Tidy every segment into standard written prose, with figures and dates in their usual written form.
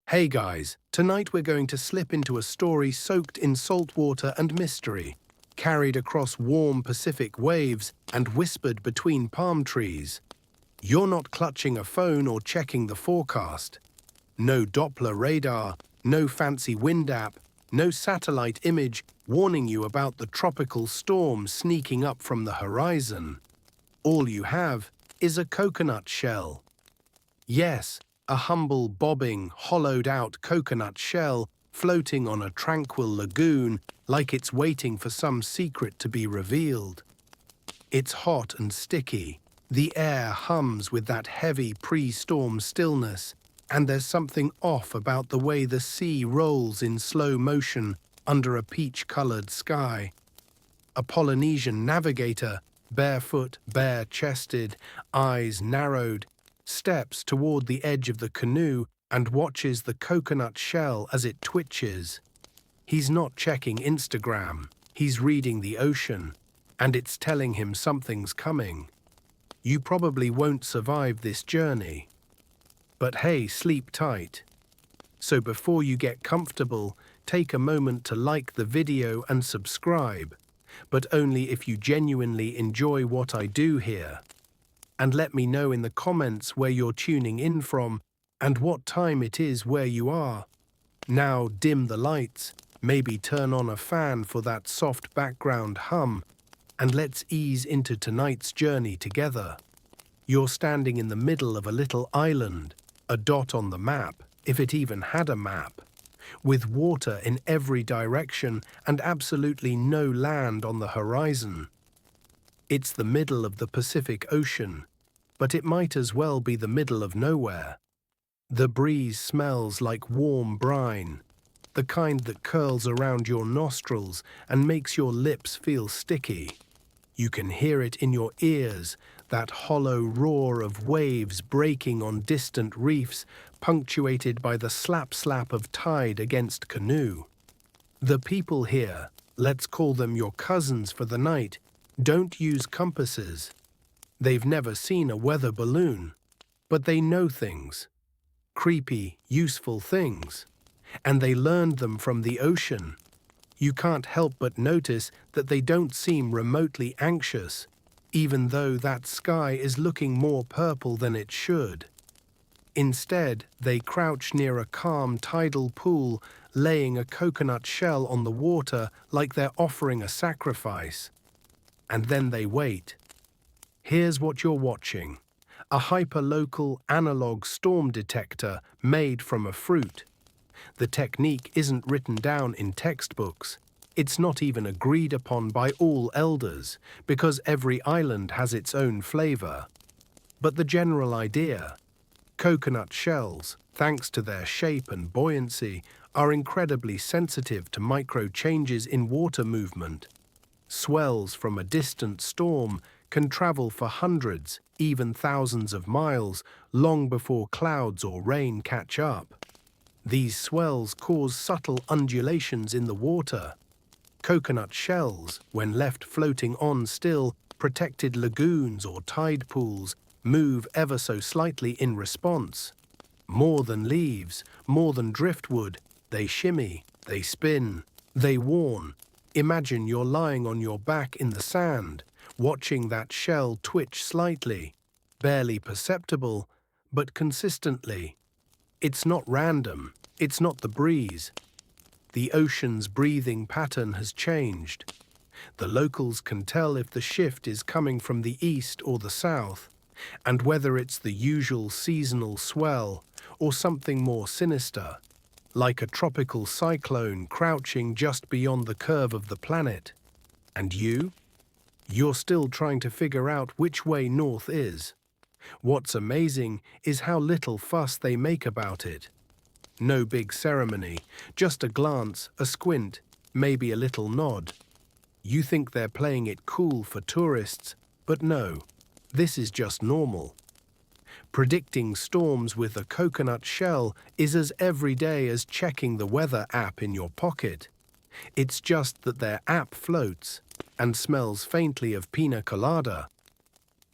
Hey guys, tonight we're going to slip into a story soaked in salt water and mystery, carried across warm Pacific waves and whispered between palm trees. You're not clutching a phone or checking the forecast. No Doppler radar, no fancy wind app, no satellite image warning you about the tropical storm sneaking up from the horizon. All you have is a coconut shell. Yes, a humble, bobbing, hollowed-out coconut shell floating on a tranquil lagoon like it's waiting for some secret to be revealed. It's hot and sticky. The air hums with that heavy pre-storm stillness, and there's something off about the way the sea rolls in slow motion under a peach-colored sky. A Polynesian navigator, barefoot, bare-chested, eyes narrowed, steps toward the edge of the canoe and watches the coconut shell as it twitches. He's not checking Instagram, he's reading the ocean, and it's telling him something's coming. You probably won't survive this journey. But hey, sleep tight. So before you get comfortable, take a moment to like the video and subscribe, but only if you genuinely enjoy what I do here. And let me know in the comments where you're tuning in from and what time it is where you are. Now dim the lights, maybe turn on a fan for that soft background hum, and let's ease into tonight's journey together. You're standing in the middle of a little island, a dot on the map, if it even had a map, with water in every direction and absolutely no land on the horizon. It's the middle of the Pacific Ocean, but it might as well be the middle of nowhere. The breeze smells like warm brine, the kind that curls around your nostrils and makes your lips feel sticky. You can hear it in your ears, that hollow roar of waves breaking on distant reefs, punctuated by the slap-slap of tide against canoe. The people here, let's call them your cousins for the night, don't use compasses. They've never seen a weather balloon, but they know things. Creepy, useful things. And they learned them from the ocean. You can't help but notice that they don't seem remotely anxious, even though that sky is looking more purple than it should. Instead, they crouch near a calm tidal pool, laying a coconut shell on the water like they're offering a sacrifice. And then they wait. Here's what you're watching: a hyperlocal analog storm detector made from a fruit. The technique isn't written down in textbooks. It's not even agreed upon by all elders, because every island has its own flavor. But the general idea: coconut shells, thanks to their shape and buoyancy, are incredibly sensitive to micro changes in water movement. Swells from a distant storm can travel for hundreds, even thousands of miles, long before clouds or rain catch up. These swells cause subtle undulations in the water. Coconut shells, when left floating on still, protected lagoons or tide pools, move ever so slightly in response. More than leaves, more than driftwood, they shimmy, they spin, they warn. Imagine you're lying on your back in the sand, watching that shell twitch slightly, barely perceptible, but consistently. It's not random, it's not the breeze. The ocean's breathing pattern has changed. The locals can tell if the shift is coming from the east or the south, and whether it's the usual seasonal swell or something more sinister, like a tropical cyclone crouching just beyond the curve of the planet. And you? You're still trying to figure out which way north is. What's amazing is how little fuss they make about it. No big ceremony, just a glance, a squint, maybe a little nod. You think they're playing it cool for tourists, but no, this is just normal. Predicting storms with a coconut shell is as everyday as checking the weather app in your pocket. It's just that their app floats and smells faintly of pina colada.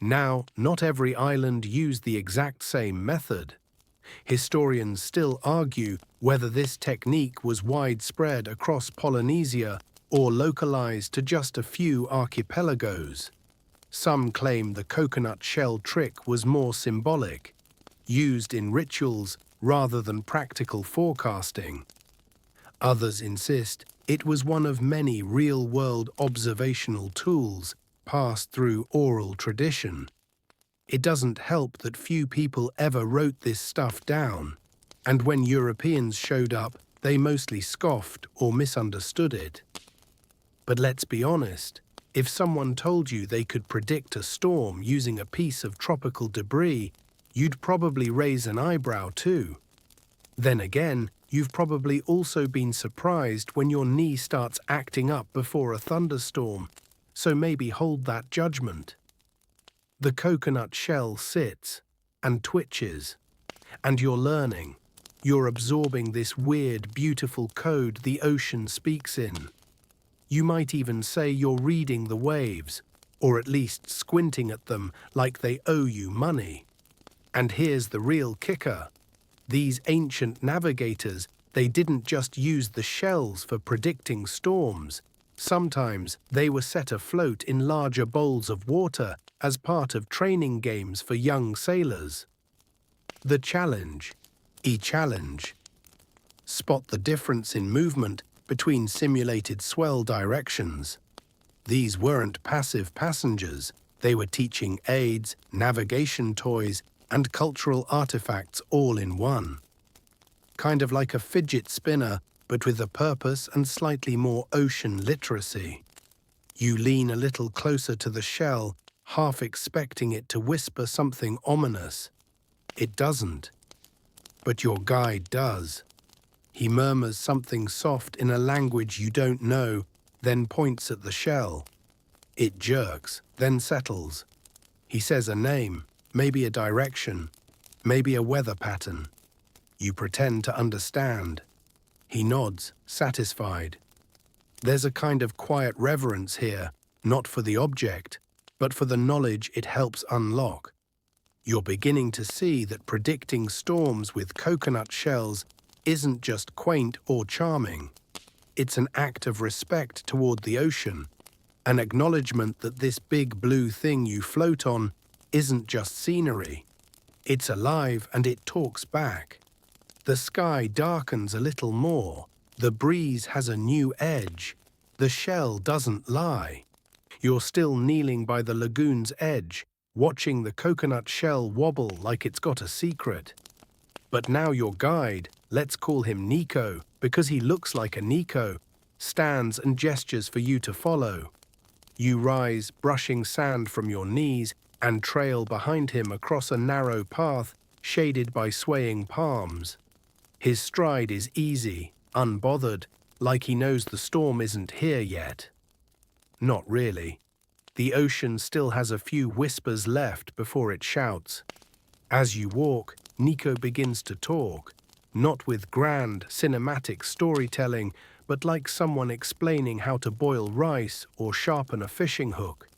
Now, not every island used the exact same method. Historians still argue whether this technique was widespread across Polynesia or localized to just a few archipelagos. Some claim the coconut shell trick was more symbolic, used in rituals rather than practical forecasting. Others insist it was one of many real-world observational tools passed through oral tradition. It doesn't help that few people ever wrote this stuff down, and when Europeans showed up, they mostly scoffed or misunderstood it. But let's be honest, if someone told you they could predict a storm using a piece of tropical debris, you'd probably raise an eyebrow too. Then again, you've probably also been surprised when your knee starts acting up before a thunderstorm, so maybe hold that judgment. The coconut shell sits and twitches, and you're learning. You're absorbing this weird, beautiful code the ocean speaks in. You might even say you're reading the waves, or at least squinting at them like they owe you money. And here's the real kicker. These ancient navigators, they didn't just use the shells for predicting storms. Sometimes they were set afloat in larger bowls of water as part of training games for young sailors. The challenge, e-challenge. Spot the difference in movement between simulated swell directions. These weren't passive passengers. They were teaching aids, navigation toys, and cultural artifacts all in one. Kind of like a fidget spinner, but with a purpose and slightly more ocean literacy. You lean a little closer to the shell, half expecting it to whisper something ominous. It doesn't. But your guide does. He murmurs something soft in a language you don't know, then points at the shell. It jerks, then settles. He says a name, maybe a direction, maybe a weather pattern. You pretend to understand. He nods, satisfied. There's a kind of quiet reverence here, not for the object, but for the knowledge it helps unlock. You're beginning to see that predicting storms with coconut shells isn't just quaint or charming. It's an act of respect toward the ocean, an acknowledgement that this big blue thing you float on isn't just scenery. It's alive and it talks back. The sky darkens a little more. The breeze has a new edge. The shell doesn't lie. You're still kneeling by the lagoon's edge, watching the coconut shell wobble like it's got a secret. But now your guide, let's call him Nico, because he looks like a Nico, stands and gestures for you to follow. You rise, brushing sand from your knees, and trail behind him across a narrow path shaded by swaying palms. His stride is easy, unbothered, like he knows the storm isn't here yet. Not really. The ocean still has a few whispers left before it shouts. As you walk, Nico begins to talk, not with grand, cinematic storytelling, but like someone explaining how to boil rice or sharpen a fishing hook.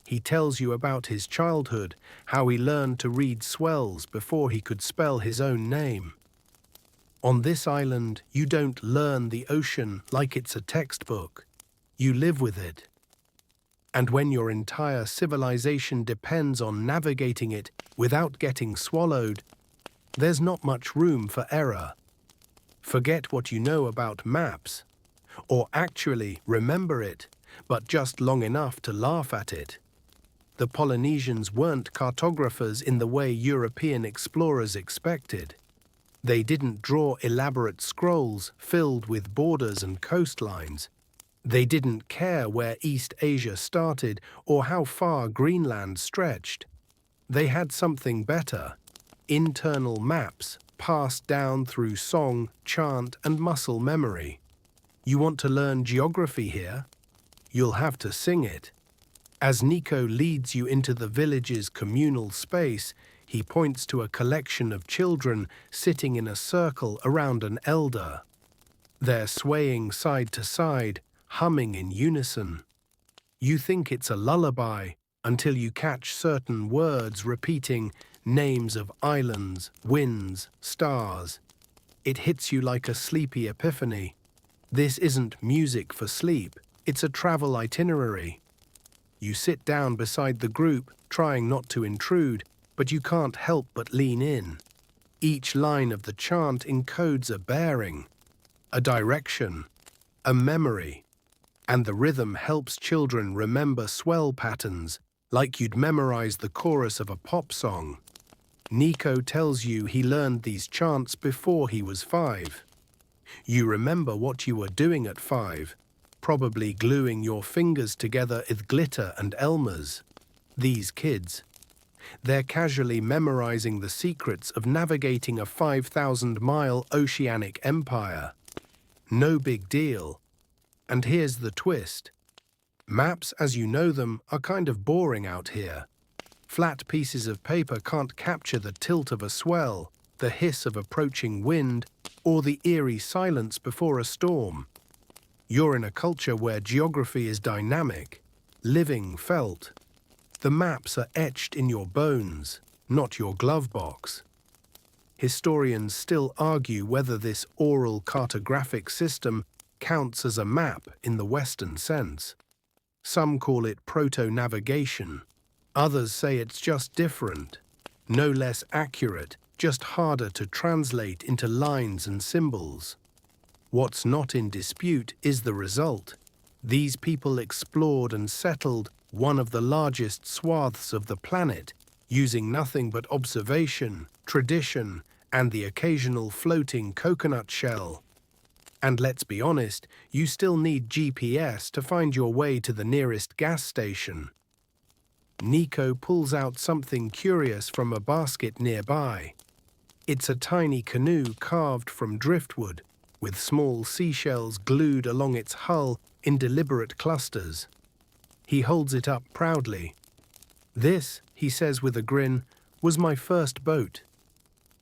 He tells you about his childhood, how he learned to read swells before he could spell his own name. On this island, you don't learn the ocean like it's a textbook. You live with it. And when your entire civilization depends on navigating it without getting swallowed, there's not much room for error. Forget what you know about maps, or actually remember it, but just long enough to laugh at it. The Polynesians weren't cartographers in the way European explorers expected. They didn't draw elaborate scrolls filled with borders and coastlines. They didn't care where East Asia started or how far Greenland stretched. They had something better: internal maps passed down through song, chant, and muscle memory. You want to learn geography here? You'll have to sing it. As Nico leads you into the village's communal space, he points to a collection of children sitting in a circle around an elder. They're swaying side to side, humming in unison. You think it's a lullaby until you catch certain words repeating names of islands, winds, stars. It hits you like a sleepy epiphany. This isn't music for sleep, it's a travel itinerary. You sit down beside the group, trying not to intrude, but you can't help but lean in. Each line of the chant encodes a bearing, a direction, a memory, and the rhythm helps children remember swell patterns, like you'd memorize the chorus of a pop song. Nico tells you he learned these chants before he was 5. You remember what you were doing at 5, probably gluing your fingers together with glitter and Elmer's. These kids, they're casually memorizing the secrets of navigating a 5,000-mile oceanic empire. No big deal. And here's the twist. Maps as you know them are kind of boring out here. Flat pieces of paper can't capture the tilt of a swell, the hiss of approaching wind, or the eerie silence before a storm. You're in a culture where geography is dynamic, living, felt. The maps are etched in your bones, not your glove box. Historians still argue whether this oral cartographic system counts as a map in the Western sense. Some call it proto-navigation. Others say it's just different, no less accurate, just harder to translate into lines and symbols. What's not in dispute is the result. These people explored and settled one of the largest swaths of the planet, using nothing but observation, tradition, and the occasional floating coconut shell. And let's be honest, you still need GPS to find your way to the nearest gas station. Nico pulls out something curious from a basket nearby. It's a tiny canoe carved from driftwood, with small seashells glued along its hull in deliberate clusters. He holds it up proudly. "This," he says with a grin, "was my first boat."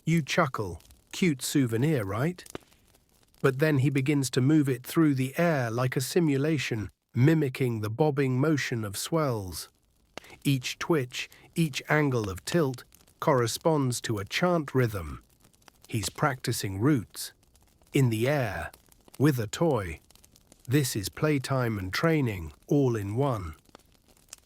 You chuckle. Cute souvenir, right? But then he begins to move it through the air like a simulation, mimicking the bobbing motion of swells. Each twitch, each angle of tilt, corresponds to a chant rhythm. He's practicing roots, in the air, with a toy. This is playtime and training, all in one.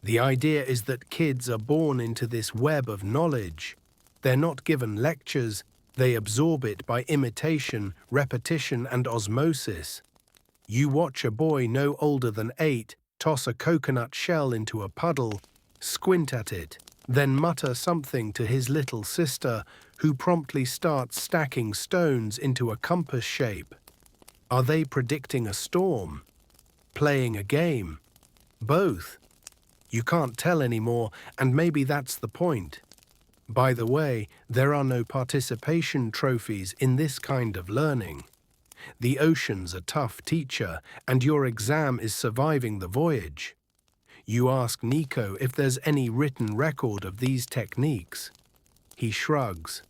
The idea is that kids are born into this web of knowledge. They're not given lectures, they absorb it by imitation, repetition, and osmosis. You watch a boy no older than 8 toss a coconut shell into a puddle, squint at it, then mutter something to his little sister, who promptly starts stacking stones into a compass shape. Are they predicting a storm? Playing a game? Both. You can't tell anymore, and maybe that's the point. By the way, there are no participation trophies in this kind of learning. The ocean's a tough teacher, and your exam is surviving the voyage. You ask Nico if there's any written record of these techniques. He shrugs.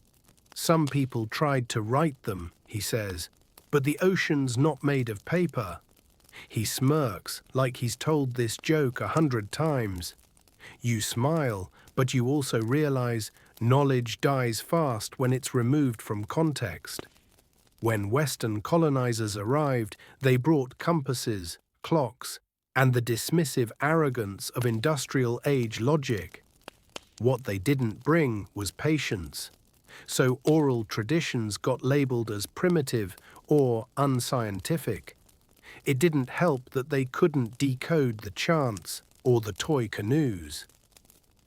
Some people tried to write them, he says, but the ocean's not made of paper. He smirks, like he's told this joke 100 times. You smile, but you also realize knowledge dies fast when it's removed from context. When Western colonizers arrived, they brought compasses, clocks, and the dismissive arrogance of industrial age logic. What they didn't bring was patience. So oral traditions got labeled as primitive or unscientific. It didn't help that they couldn't decode the chants or the toy canoes.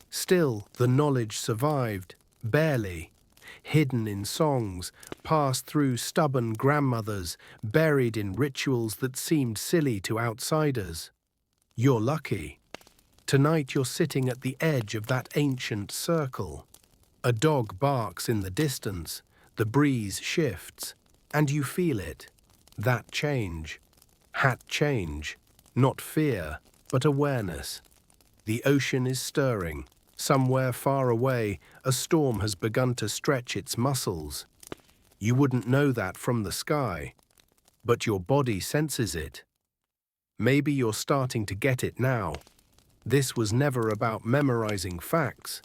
Still, the knowledge survived, barely, hidden in songs, passed through stubborn grandmothers, buried in rituals that seemed silly to outsiders. You're lucky. Tonight you're sitting at the edge of that ancient circle. A dog barks in the distance, the breeze shifts, and you feel it. That change. Hat change. Not fear, but awareness. The ocean is stirring. Somewhere far away, a storm has begun to stretch its muscles. You wouldn't know that from the sky, but your body senses it. Maybe you're starting to get it now. This was never about memorizing facts.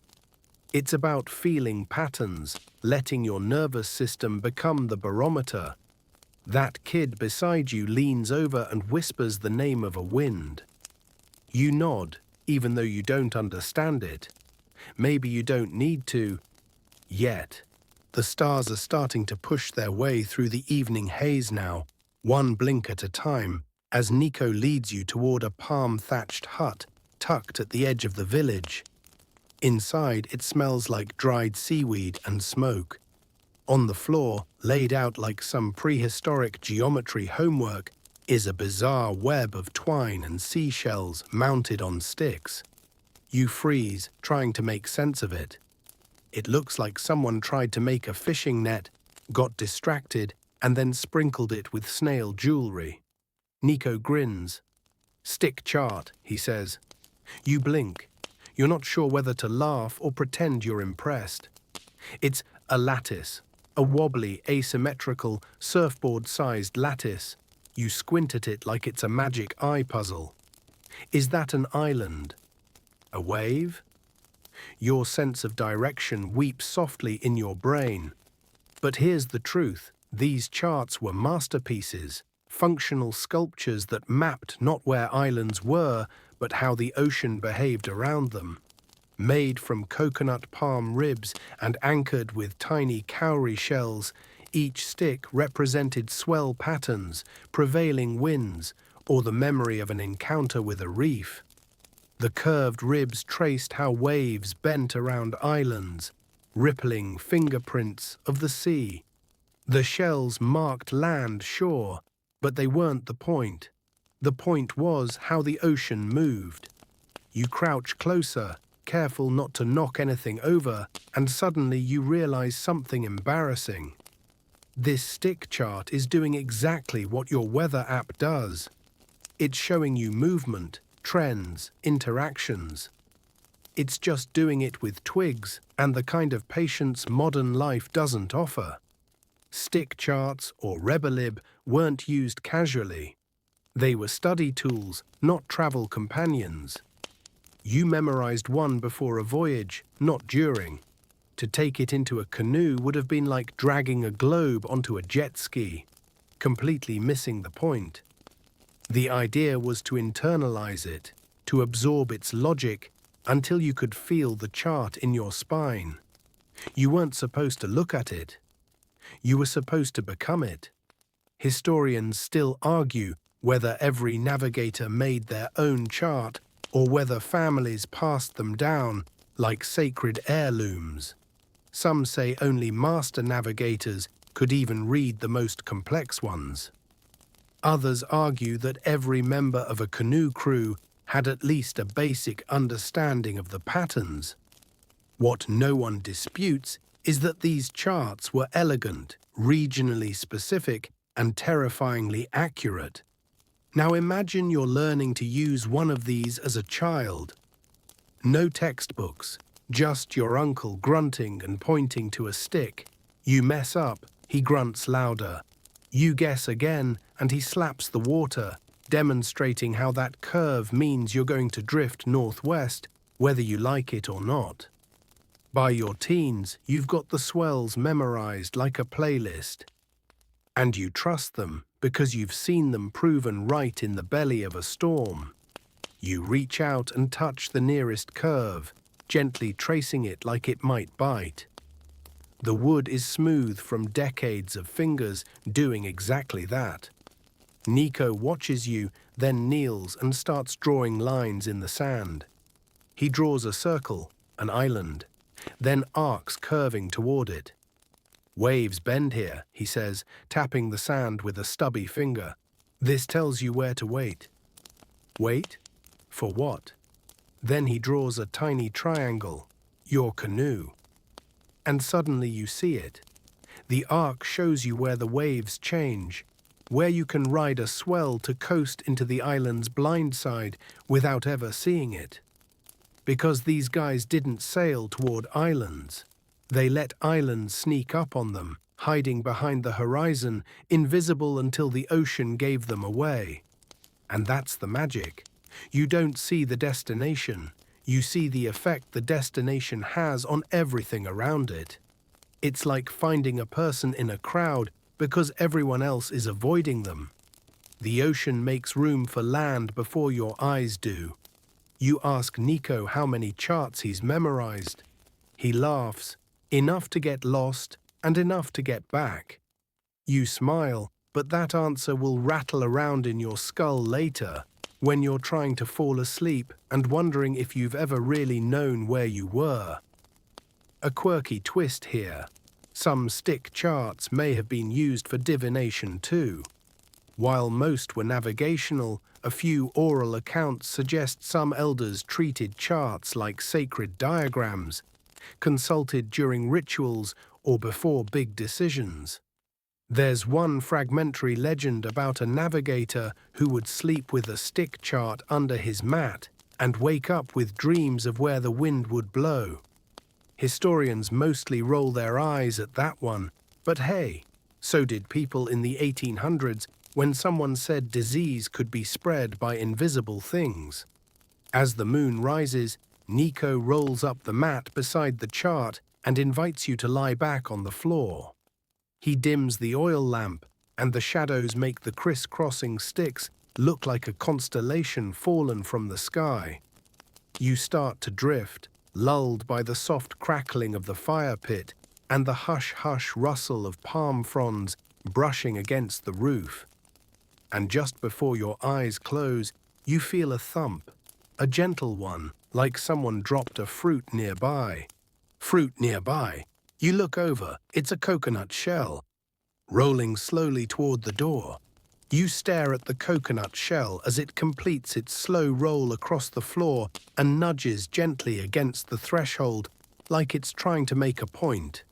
It's about feeling patterns, letting your nervous system become the barometer. That kid beside you leans over and whispers the name of a wind. You nod, even though you don't understand it. Maybe you don't need to, yet. The stars are starting to push their way through the evening haze now, one blink at a time, as Nico leads you toward a palm-thatched hut tucked at the edge of the village. Inside, it smells like dried seaweed and smoke. On the floor, laid out like some prehistoric geometry homework, is a bizarre web of twine and seashells mounted on sticks. You freeze, trying to make sense of it. It looks like someone tried to make a fishing net, got distracted, and then sprinkled it with snail jewelry. Nico grins. "Stick chart," he says. You blink. You're not sure whether to laugh or pretend you're impressed. It's a lattice, a wobbly, asymmetrical, surfboard-sized lattice. You squint at it like it's a magic eye puzzle. Is that an island? A wave? Your sense of direction weeps softly in your brain. But here's the truth. These charts were masterpieces, functional sculptures that mapped not where islands were, but how the ocean behaved around them. Made from coconut palm ribs and anchored with tiny cowrie shells, each stick represented swell patterns, prevailing winds, or the memory of an encounter with a reef. The curved ribs traced how waves bent around islands, rippling fingerprints of the sea. The shells marked land, sure, but they weren't the point. The point was how the ocean moved. You crouch closer, careful not to knock anything over, and suddenly you realize something embarrassing. This stick chart is doing exactly what your weather app does. It's showing you movement, trends, interactions. It's just doing it with twigs and the kind of patience modern life doesn't offer. Stick charts or Rebelib weren't used casually. They were study tools, not travel companions. You memorized one before a voyage, not during. To take it into a canoe would have been like dragging a globe onto a jet ski, completely missing the point. The idea was to internalize it, to absorb its logic until you could feel the chart in your spine. You weren't supposed to look at it. You were supposed to become it. Historians still argue whether every navigator made their own chart or whether families passed them down like sacred heirlooms. Some say only master navigators could even read the most complex ones. Others argue that every member of a canoe crew had at least a basic understanding of the patterns. What no one disputes is that these charts were elegant, regionally specific, and terrifyingly accurate. Now imagine you're learning to use one of these as a child. No textbooks, just your uncle grunting and pointing to a stick. You mess up, he grunts louder. You guess again, and he slaps the water, demonstrating how that curve means you're going to drift northwest, whether you like it or not. By your teens, you've got the swells memorized like a playlist. And you trust them because you've seen them proven right in the belly of a storm. You reach out and touch the nearest curve, gently tracing it like it might bite. The wood is smooth from decades of fingers doing exactly that. Nico watches you, then kneels and starts drawing lines in the sand. He draws a circle, an island, then arcs curving toward it. Waves bend here, he says, tapping the sand with a stubby finger. This tells you where to wait. Wait? For what? Then he draws a tiny triangle, your canoe. And suddenly you see it. The arc shows you where the waves change, where you can ride a swell to coast into the island's blind side without ever seeing it. Because these guys didn't sail toward islands. They let islands sneak up on them, hiding behind the horizon, invisible until the ocean gave them away. And that's the magic. You don't see the destination. You see the effect the destination has on everything around it. It's like finding a person in a crowd because everyone else is avoiding them. The ocean makes room for land before your eyes do. You ask Nico how many charts he's memorized. He laughs, enough to get lost and enough to get back. You smile, but that answer will rattle around in your skull later, when you're trying to fall asleep and wondering if you've ever really known where you were. A quirky twist here. Some stick charts may have been used for divination too. While most were navigational, a few oral accounts suggest some elders treated charts like sacred diagrams, consulted during rituals or before big decisions. There's one fragmentary legend about a navigator who would sleep with a stick chart under his mat and wake up with dreams of where the wind would blow. Historians mostly roll their eyes at that one, but hey, so did people in the 1800s when someone said disease could be spread by invisible things. As the moon rises, Nico rolls up the mat beside the chart and invites you to lie back on the floor. He dims the oil lamp, and the shadows make the criss-crossing sticks look like a constellation fallen from the sky. You start to drift, lulled by the soft crackling of the fire pit and the hush-hush rustle of palm fronds brushing against the roof. And just before your eyes close, you feel a thump, a gentle one, like someone dropped a fruit nearby. Fruit nearby. You look over, it's a coconut shell. Rolling slowly toward the door, you stare at the coconut shell as it completes its slow roll across the floor and nudges gently against the threshold, like it's trying to make a point.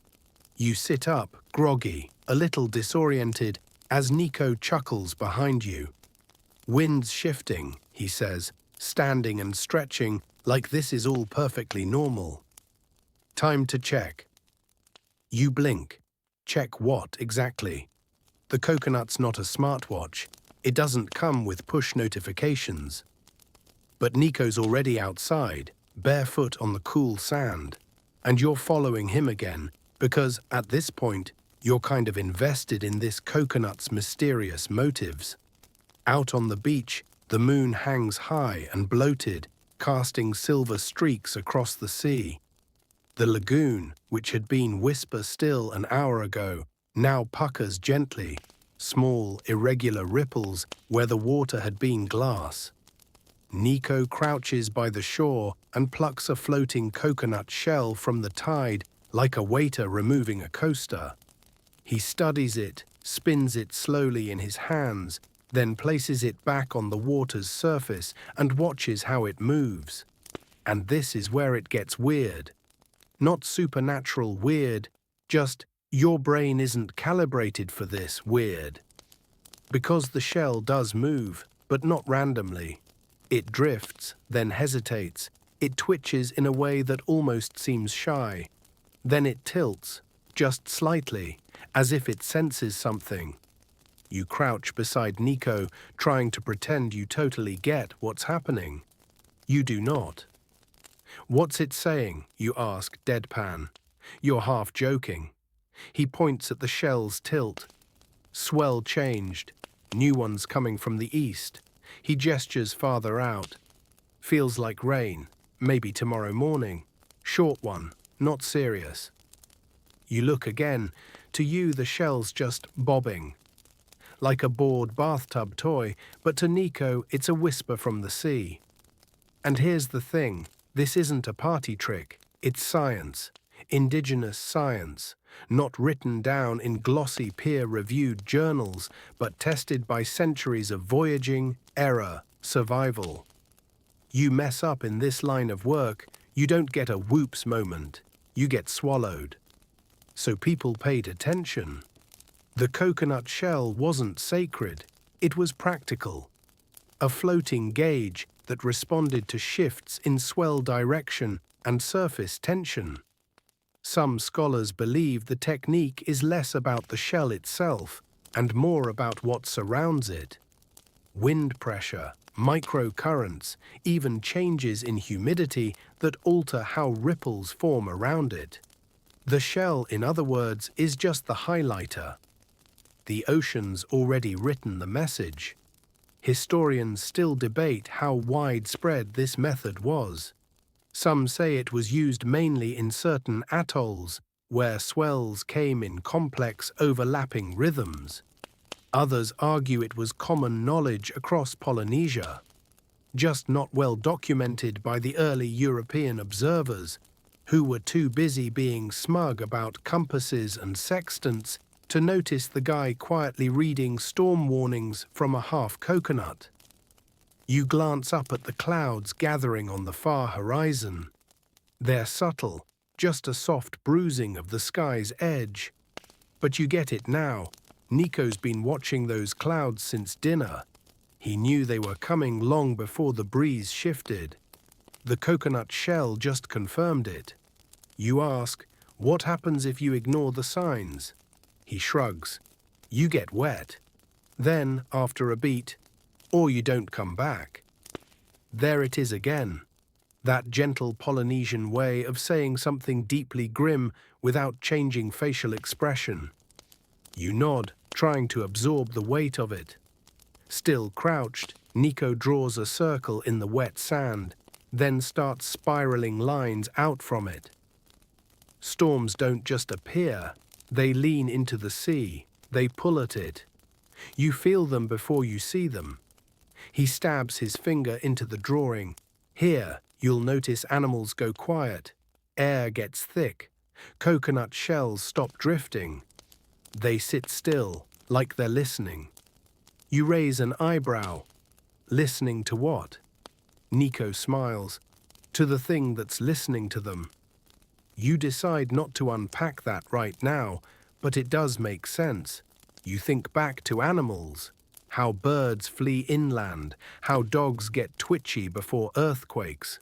You sit up, groggy, a little disoriented, as Nico chuckles behind you. Wind's shifting, he says, standing and stretching like this is all perfectly normal. Time to check. You blink. Check what exactly? The coconut's not a smartwatch. It doesn't come with push notifications. But Nico's already outside, barefoot on the cool sand, and you're following him again because, at this point, you're kind of invested in this coconut's mysterious motives. Out on the beach, the moon hangs high and bloated, casting silver streaks across the sea. The lagoon, which had been whisper still an hour ago, now puckers gently, small, irregular ripples where the water had been glass. Nico crouches by the shore and plucks a floating coconut shell from the tide like a waiter removing a coaster. He studies it, spins it slowly in his hands, then places it back on the water's surface and watches how it moves. And this is where it gets weird. Not supernatural weird, just your brain isn't calibrated for this weird. Because the shell does move, but not randomly. It drifts, then hesitates. It twitches in a way that almost seems shy. Then it tilts, just slightly, as if it senses something. You crouch beside Nico, trying to pretend you totally get what's happening. You do not. What's it saying? You ask, deadpan. You're half joking. He points at the shell's tilt. Swell changed. New ones coming from the east. He gestures farther out. Feels like rain. Maybe tomorrow morning. Short one. Not serious. You look again. To you, the shell's just bobbing. Like a bored bathtub toy, but to Nico, it's a whisper from the sea. And here's the thing. This isn't a party trick. It's science. Indigenous science. Not written down in glossy peer-reviewed journals, but tested by centuries of voyaging, error, survival. You mess up in this line of work, you don't get a whoops moment. You get swallowed. So people paid attention. The coconut shell wasn't sacred. It was practical. A floating gauge that responded to shifts in swell direction and surface tension. Some scholars believe the technique is less about the shell itself and more about what surrounds it. Wind pressure, microcurrents, even changes in humidity that alter how ripples form around it. The shell, in other words, is just the highlighter. The ocean's already written the message. Historians still debate how widespread this method was. Some say it was used mainly in certain atolls, where swells came in complex, overlapping rhythms. Others argue it was common knowledge across Polynesia, just not well documented by the early European observers, who were too busy being smug about compasses and sextants to notice the guy quietly reading storm warnings from a half coconut. You glance up at the clouds gathering on the far horizon. They're subtle, just a soft bruising of the sky's edge. But you get it now. Nico's been watching those clouds since dinner. He knew they were coming long before the breeze shifted. The coconut shell just confirmed it. You ask, what happens if you ignore the signs? He shrugs. You get wet. Then, after a beat, or you don't come back. There it is again. That gentle Polynesian way of saying something deeply grim without changing facial expression. You nod, trying to absorb the weight of it. Still crouched, Nico draws a circle in the wet sand, then starts spiraling lines out from it. Storms don't just appear, they lean into the sea, they pull at it. You feel them before you see them. He stabs his finger into the drawing. Here, you'll notice animals go quiet, air gets thick, coconut shells stop drifting. They sit still, like they're listening. You raise an eyebrow. Listening to what? Nico smiles. To the thing that's listening to them. You decide not to unpack that right now, but it does make sense. You think back to animals. How birds flee inland, how dogs get twitchy before earthquakes.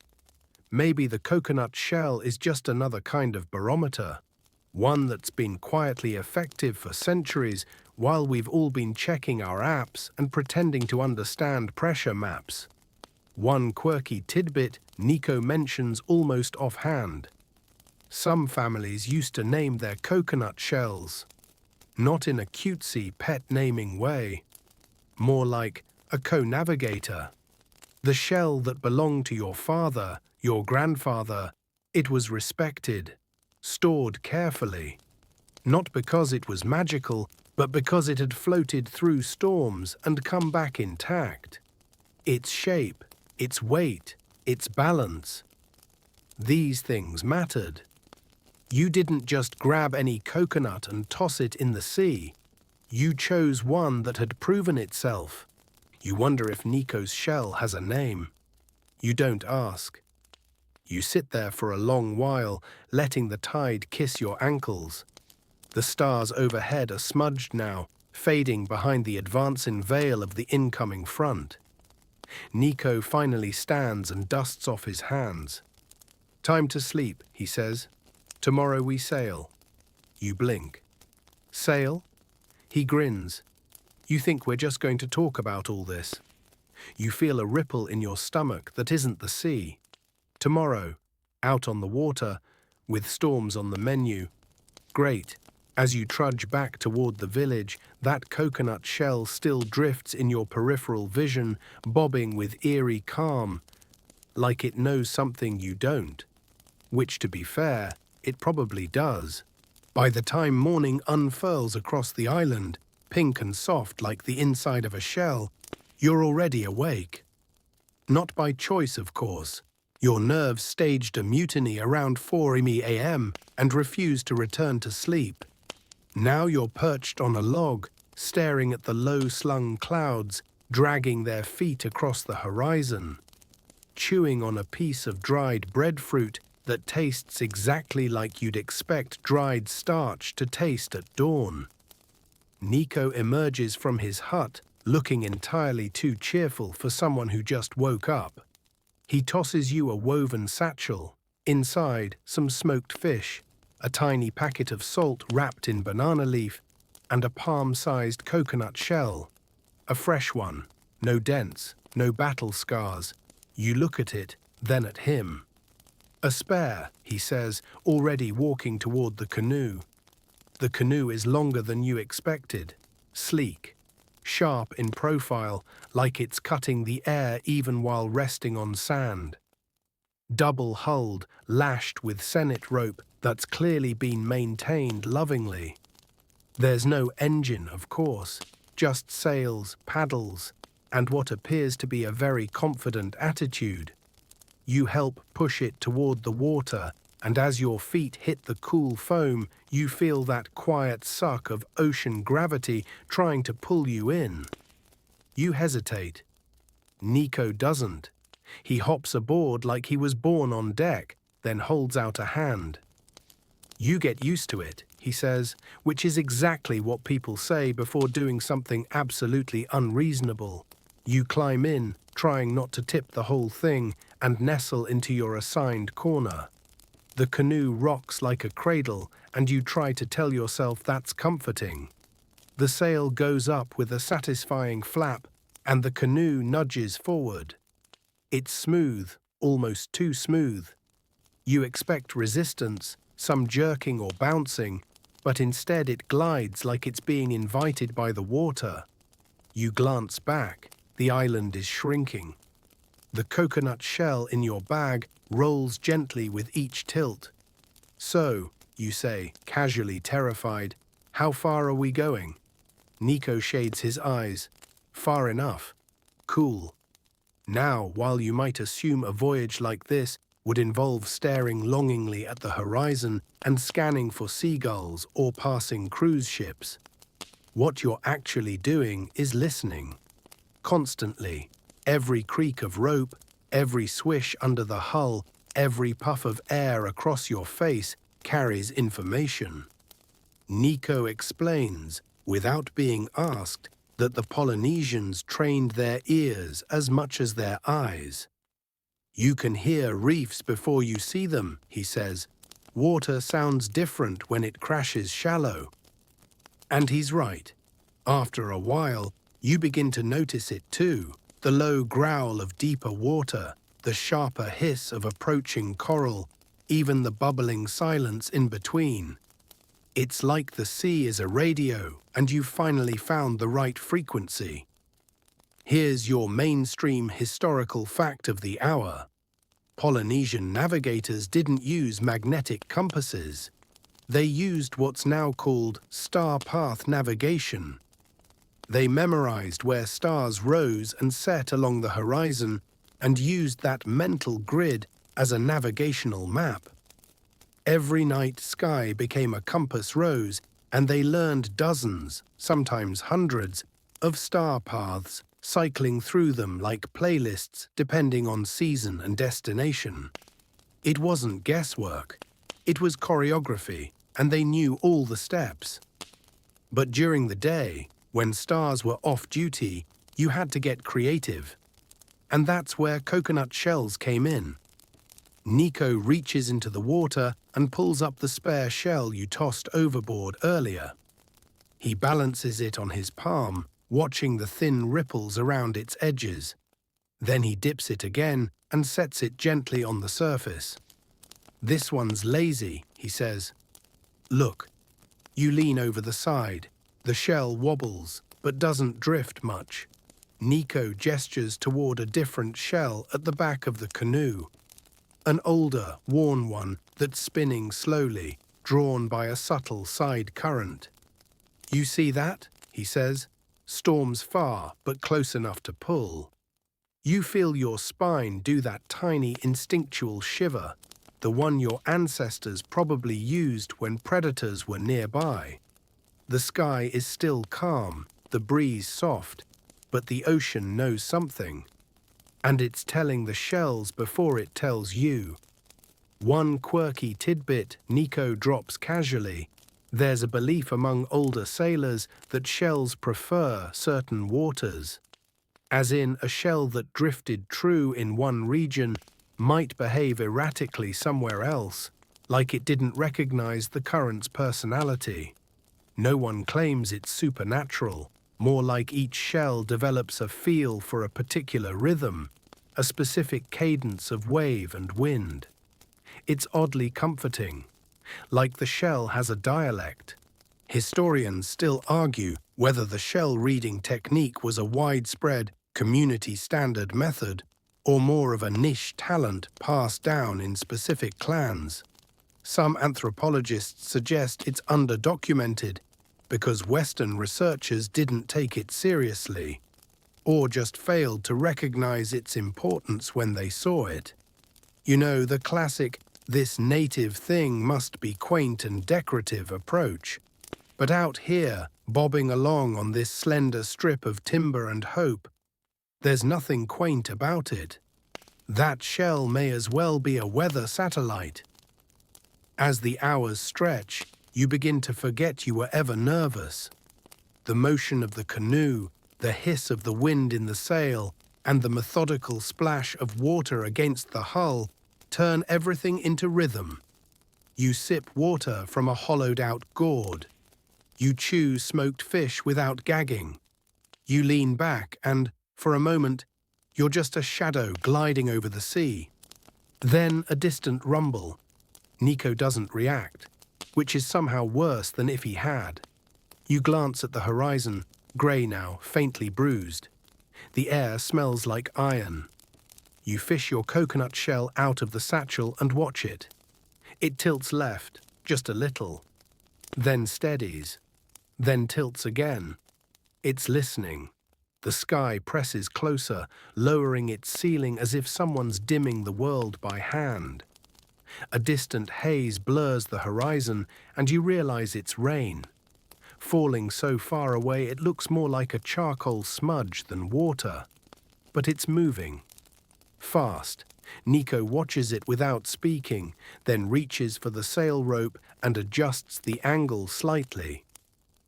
Maybe the coconut shell is just another kind of barometer, one that's been quietly effective for centuries while we've all been checking our apps and pretending to understand pressure maps. One quirky tidbit Nico mentions almost offhand. Some families used to name their coconut shells, not in a cutesy pet naming way, more like a co-navigator. The shell that belonged to your father, your grandfather, it was respected, stored carefully, not because it was magical, but because it had floated through storms and come back intact. Its shape, its weight, its balance. These things mattered. You didn't just grab any coconut and toss it in the sea. You chose one that had proven itself. You wonder if Nico's shell has a name. You don't ask. You sit there for a long while, letting the tide kiss your ankles. The stars overhead are smudged now, fading behind the advancing veil of the incoming front. Nico finally stands and dusts off his hands. Time to sleep, he says. Tomorrow we sail. You blink. Sail? He grins. You think we're just going to talk about all this. You feel a ripple in your stomach that isn't the sea. Tomorrow, out on the water, with storms on the menu. Great. As you trudge back toward the village, that coconut shell still drifts in your peripheral vision, bobbing with eerie calm, like it knows something you don't. Which, to be fair, it probably does. By the time morning unfurls across the island, pink and soft like the inside of a shell, you're already awake. Not by choice, of course. Your nerves staged a mutiny around 4 a.m. and refused to return to sleep. Now you're perched on a log, staring at the low-slung clouds, dragging their feet across the horizon, chewing on a piece of dried breadfruit that tastes exactly like you'd expect dried starch to taste at dawn. Nico emerges from his hut, looking entirely too cheerful for someone who just woke up. He tosses you a woven satchel, inside some smoked fish, a tiny packet of salt wrapped in banana leaf, and a palm-sized coconut shell. A fresh one, No dents, no battle scars. You look at it, then at him. A spare, he says, already walking toward the canoe. The canoe is longer than you expected, sleek, sharp in profile, like it's cutting the air even while resting on sand. Double-hulled, lashed with sennit rope that's clearly been maintained lovingly. There's no engine, of course, just sails, paddles, and what appears to be a very confident attitude. You help push it toward the water, and as your feet hit the cool foam, you feel that quiet suck of ocean gravity trying to pull you in. You hesitate. Nico doesn't. He hops aboard like he was born on deck, then holds out a hand. You get used to it, he says, which is exactly what people say before doing something absolutely unreasonable. You climb in, trying not to tip the whole thing, and nestle into your assigned corner. The canoe rocks like a cradle, and you try to tell yourself that's comforting. The sail goes up with a satisfying flap, and the canoe nudges forward. It's smooth, almost too smooth. You expect resistance, some jerking or bouncing, but instead it glides like it's being invited by the water. You glance back. The island is shrinking. The coconut shell in your bag rolls gently with each tilt. So, you say, casually terrified, how far are we going? Nico shades his eyes. Far enough. Cool. Now, while you might assume a voyage like this would involve staring longingly at the horizon and scanning for seagulls or passing cruise ships, what you're actually doing is listening. Constantly, every creak of rope, every swish under the hull, every puff of air across your face carries information. Nico explains, without being asked, that the Polynesians trained their ears as much as their eyes. You can hear reefs before you see them, he says. Water sounds different when it crashes shallow. And he's right. After a while, you begin to notice it too, the low growl of deeper water, the sharper hiss of approaching coral, even the bubbling silence in between. It's like the sea is a radio, and you've finally found the right frequency. Here's your mainstream historical fact of the hour. Polynesian navigators didn't use magnetic compasses. They used what's now called star path navigation. They memorized where stars rose and set along the horizon and used that mental grid as a navigational map. Every night sky became a compass rose, and they learned dozens, sometimes hundreds, of star paths, cycling through them like playlists depending on season and destination. It wasn't guesswork. It was choreography, and they knew all the steps. But during the day, when stars were off-duty, you had to get creative. And that's where coconut shells came in. Nico reaches into the water and pulls up the spare shell you tossed overboard earlier. He balances it on his palm, watching the thin ripples around its edges. Then he dips it again and sets it gently on the surface. This one's lazy, he says. Look. You lean over the side. The shell wobbles, but doesn't drift much. Nico gestures toward a different shell at the back of the canoe. An older, worn one that's spinning slowly, drawn by a subtle side current. You see that? He says. Storm's far, but close enough to pull. You feel your spine do that tiny instinctual shiver, the one your ancestors probably used when predators were nearby. The sky is still calm, the breeze soft, but the ocean knows something. And it's telling the shells before it tells you. One quirky tidbit Nico drops casually. There's a belief among older sailors that shells prefer certain waters. As in, a shell that drifted true in one region might behave erratically somewhere else, like it didn't recognize the current's personality. No one claims it's supernatural. more like each shell develops a feel for a particular rhythm, a specific cadence of wave and wind. It's oddly comforting, like the shell has a dialect. Historians still argue whether the shell reading technique was a widespread, community standard method or more of a niche talent passed down in specific clans. Some anthropologists suggest it's underdocumented because Western researchers didn't take it seriously, or just failed to recognize its importance when they saw it. You know, the classic, "this native thing must be quaint and decorative" approach. But out here, bobbing along on this slender strip of timber and hope, there's nothing quaint about it. That shell may as well be a weather satellite. As the hours stretch, you begin to forget you were ever nervous. The motion of the canoe, the hiss of the wind in the sail, and the methodical splash of water against the hull turn everything into rhythm. You sip water from a hollowed-out gourd. You chew smoked fish without gagging. You lean back and, for a moment, you're just a shadow gliding over the sea. Then a distant rumble. Nico doesn't react, which is somehow worse than if he had. You glance at the horizon, grey now, faintly bruised. The air smells like iron. You fish your coconut shell out of the satchel and watch it. It tilts left, just a little, then steadies, then tilts again. It's listening. The sky presses closer, lowering its ceiling as if someone's dimming the world by hand. A distant haze blurs the horizon, and you realize it's rain. Falling so far away it looks more like a charcoal smudge than water. But it's moving. Fast. Nico watches it without speaking, then reaches for the sail rope and adjusts the angle slightly.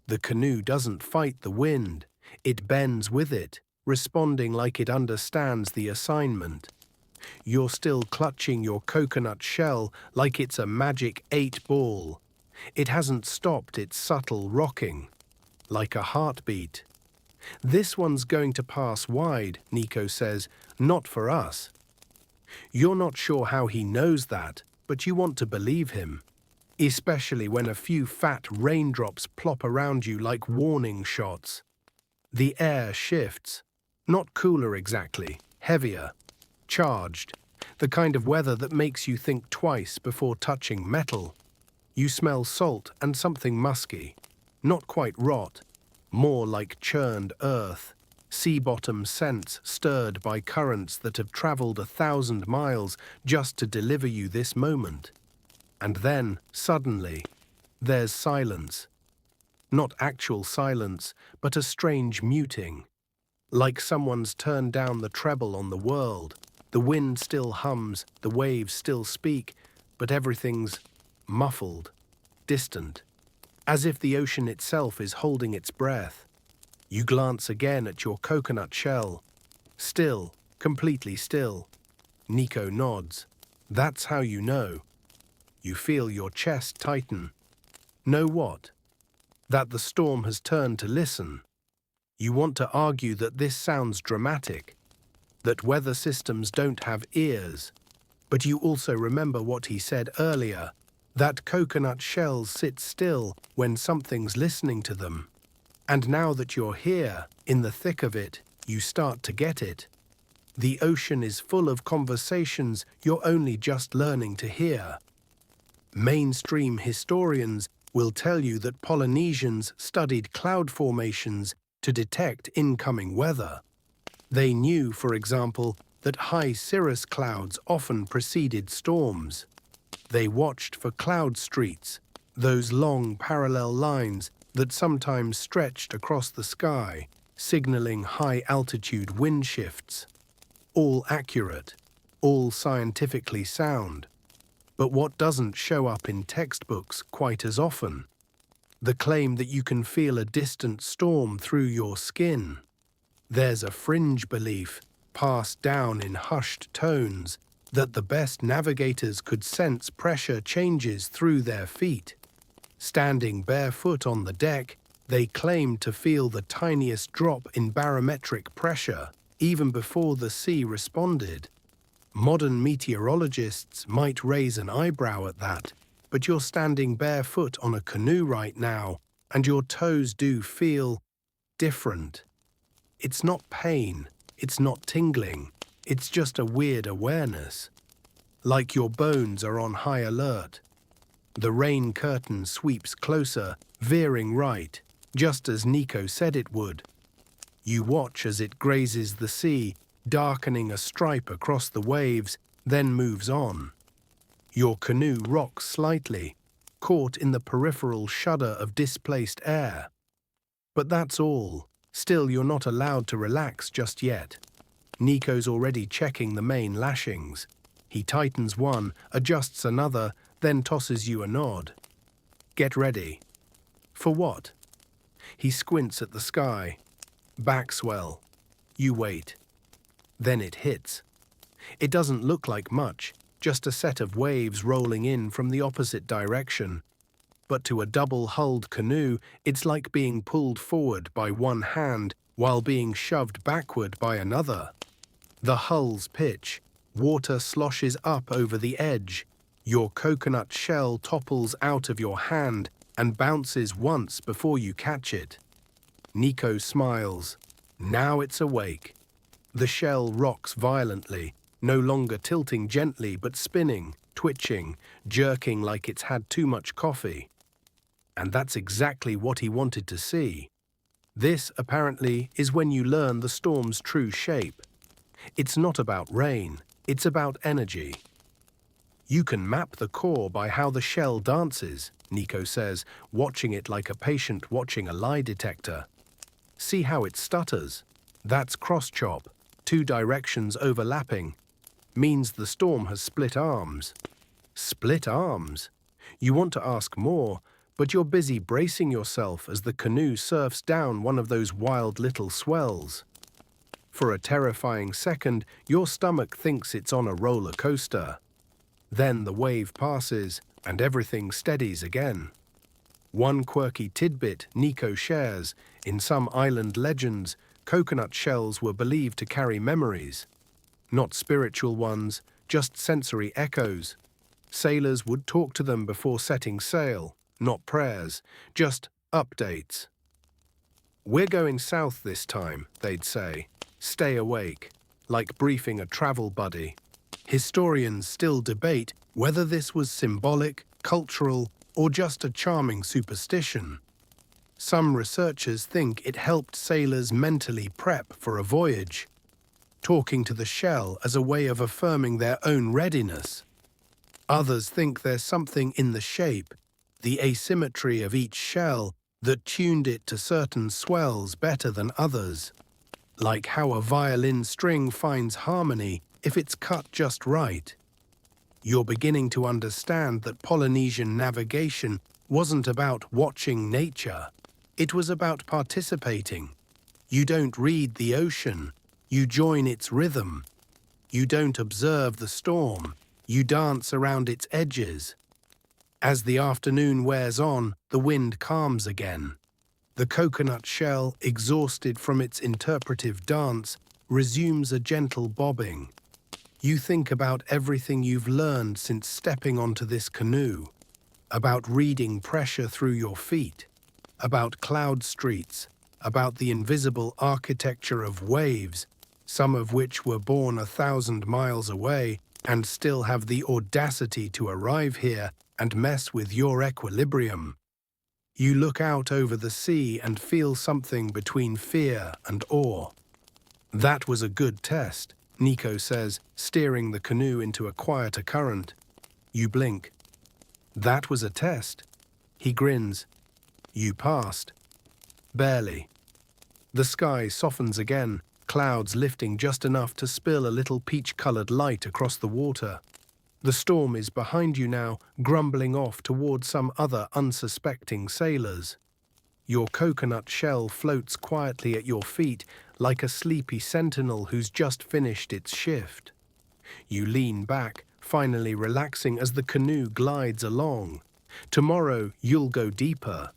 The canoe doesn't fight the wind. It bends with it, responding like it understands the assignment. You're still clutching your coconut shell like it's a magic 8-ball. It hasn't stopped its subtle rocking, like a heartbeat. "This one's going to pass wide," Nico says, "not for us." You're not sure how he knows that, but you want to believe him, especially when a few fat raindrops plop around you like warning shots. The air shifts, not cooler exactly, heavier, charged, the kind of weather that makes you think twice before touching metal. You smell salt and something musky, not quite rot, more like churned earth, sea-bottom scents stirred by currents that have traveled 1,000 miles just to deliver you this moment. And then, suddenly, there's silence. Not actual silence, but a strange muting. Like someone's turned down the treble on the world. The wind still hums, the waves still speak, but everything's muffled, distant, as if the ocean itself is holding its breath. You glance again at your coconut shell. Still, completely still. Nico nods. That's how you know. You feel your chest tighten. Know what? That the storm has turned to listen. You want to argue that this sounds dramatic, that weather systems don't have ears. But you also remember what he said earlier, that coconut shells sit still when something's listening to them. And now that you're here, in the thick of it, you start to get it. The ocean is full of conversations you're only just learning to hear. Mainstream historians will tell you that Polynesians studied cloud formations to detect incoming weather. They knew, for example, that high cirrus clouds often preceded storms. They watched for cloud streets, those long parallel lines that sometimes stretched across the sky, signaling high-altitude wind shifts. All accurate, all scientifically sound. But what doesn't show up in textbooks quite as often? The claim that you can feel a distant storm through your skin. There's a fringe belief, passed down in hushed tones, that the best navigators could sense pressure changes through their feet. Standing barefoot on the deck, They claimed to feel the tiniest drop in barometric pressure, even before the sea responded. Modern meteorologists might raise an eyebrow at that, but you're standing barefoot on a canoe right now, and your toes do feel different. It's not pain, it's not tingling, it's just a weird awareness. Like your bones are on high alert. The rain curtain sweeps closer, veering right, just as Nico said it would. You watch as it grazes the sea, darkening a stripe across the waves, then moves on. Your canoe rocks slightly, caught in the peripheral shudder of displaced air. But that's all. Still, you're not allowed to relax just yet. Nico's already checking the main lashings. He tightens one, adjusts another, then tosses you a nod. Get ready. For what? He squints at the sky. Backswell. You wait. Then it hits. It doesn't look like much, just a set of waves rolling in from the opposite direction. But to a double-hulled canoe, it's like being pulled forward by one hand while being shoved backward by another. The hulls pitch. Water sloshes up over the edge. Your coconut shell topples out of your hand and bounces once before you catch it. Nico smiles. Now it's awake. The shell rocks violently, no longer tilting gently but spinning, twitching, jerking like it's had too much coffee. And that's exactly what he wanted to see. This, apparently, is when you learn the storm's true shape. It's not about rain, it's about energy. You can map the core by how the shell dances, Nico says, watching it like a patient watching a lie detector. See how it stutters? That's cross-chop, 2 directions overlapping. Means the storm has split arms. Split arms? You want to ask more, but you're busy bracing yourself as the canoe surfs down one of those wild little swells. For a terrifying second, your stomach thinks it's on a roller coaster. Then the wave passes, and everything steadies again. One quirky tidbit Nico shares: in some island legends, coconut shells were believed to carry memories. Not spiritual ones, just sensory echoes. Sailors would talk to them before setting sail. Not prayers, just updates. We're going south this time, they'd say. Stay awake, like briefing a travel buddy. Historians still debate whether this was symbolic, cultural, or just a charming superstition. Some researchers think it helped sailors mentally prep for a voyage, talking to the shell as a way of affirming their own readiness. Others think there's something in the shape, the asymmetry of each shell, that tuned it to certain swells better than others. Like how a violin string finds harmony if it's cut just right. You're beginning to understand that Polynesian navigation wasn't about watching nature. It was about participating. You don't read the ocean, you join its rhythm. You don't observe the storm, you dance around its edges. As the afternoon wears on, the wind calms again. The coconut shell, exhausted from its interpretive dance, resumes a gentle bobbing. You think about everything you've learned since stepping onto this canoe, about reading pressure through your feet, about cloud streets, about the invisible architecture of waves, some of which were born 1,000 miles away and still have the audacity to arrive here and mess with your equilibrium. You look out over the sea and feel something between fear and awe. That was a good test, Nico says, steering the canoe into a quieter current. You blink. That was a test. He grins. You passed. Barely. The sky softens again, clouds lifting just enough to spill a little peach-colored light across the water. The storm is behind you now, grumbling off toward some other unsuspecting sailors. Your coconut shell floats quietly at your feet like a sleepy sentinel who's just finished its shift. You lean back, finally relaxing as the canoe glides along. Tomorrow, you'll go deeper.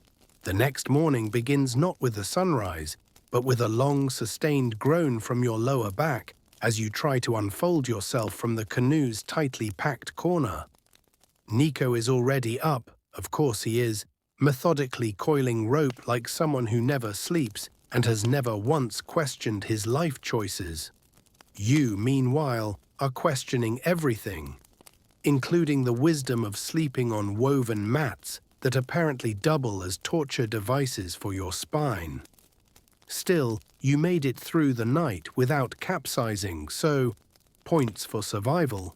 The next morning begins not with the sunrise, but with a long, sustained groan from your lower back as you try to unfold yourself from the canoe's tightly packed corner. Nico is already up, of course he is, methodically coiling rope like someone who never sleeps and has never once questioned his life choices. You, meanwhile, are questioning everything, including the wisdom of sleeping on woven mats that apparently double as torture devices for your spine. Still, you made it through the night without capsizing, so points for survival.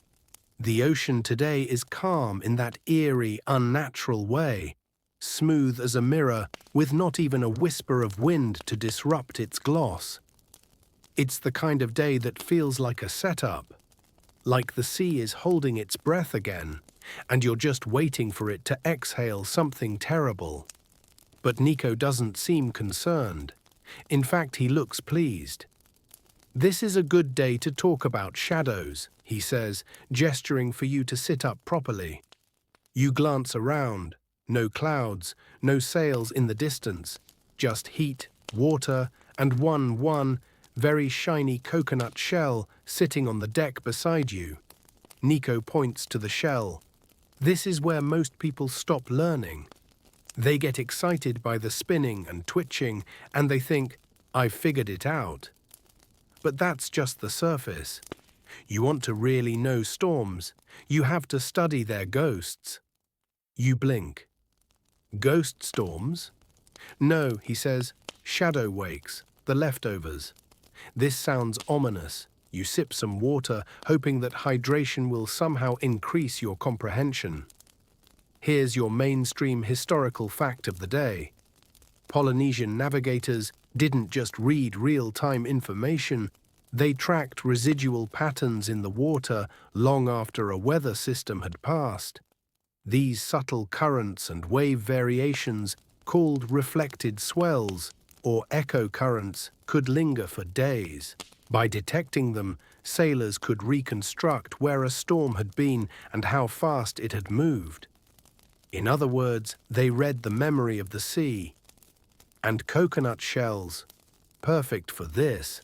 The ocean today is calm in that eerie, unnatural way, smooth as a mirror with not even a whisper of wind to disrupt its gloss. It's the kind of day that feels like a setup, like the sea is holding its breath again, and you're just waiting for it to exhale something terrible. But Nico doesn't seem concerned. In fact, he looks pleased. "This is a good day to talk about shadows," he says, gesturing for you to sit up properly. You glance around. No clouds, no sails in the distance, just heat, water, and one very shiny coconut shell sitting on the deck beside you. Nico points to the shell. This is where most people stop learning. They get excited by the spinning and twitching, and they think, "I've figured it out." But that's just the surface. You want to really know storms, you have to study their ghosts. You blink. Ghost storms? No, he says, shadow wakes, the leftovers. This sounds ominous. You sip some water, hoping that hydration will somehow increase your comprehension. Here's your mainstream historical fact of the day. Polynesian navigators didn't just read real-time information, they tracked residual patterns in the water long after a weather system had passed. These subtle currents and wave variations, called reflected swells or echo currents, could linger for days. By detecting them, sailors could reconstruct where a storm had been and how fast it had moved. In other words, they read the memory of the sea. And coconut shells, perfect for this.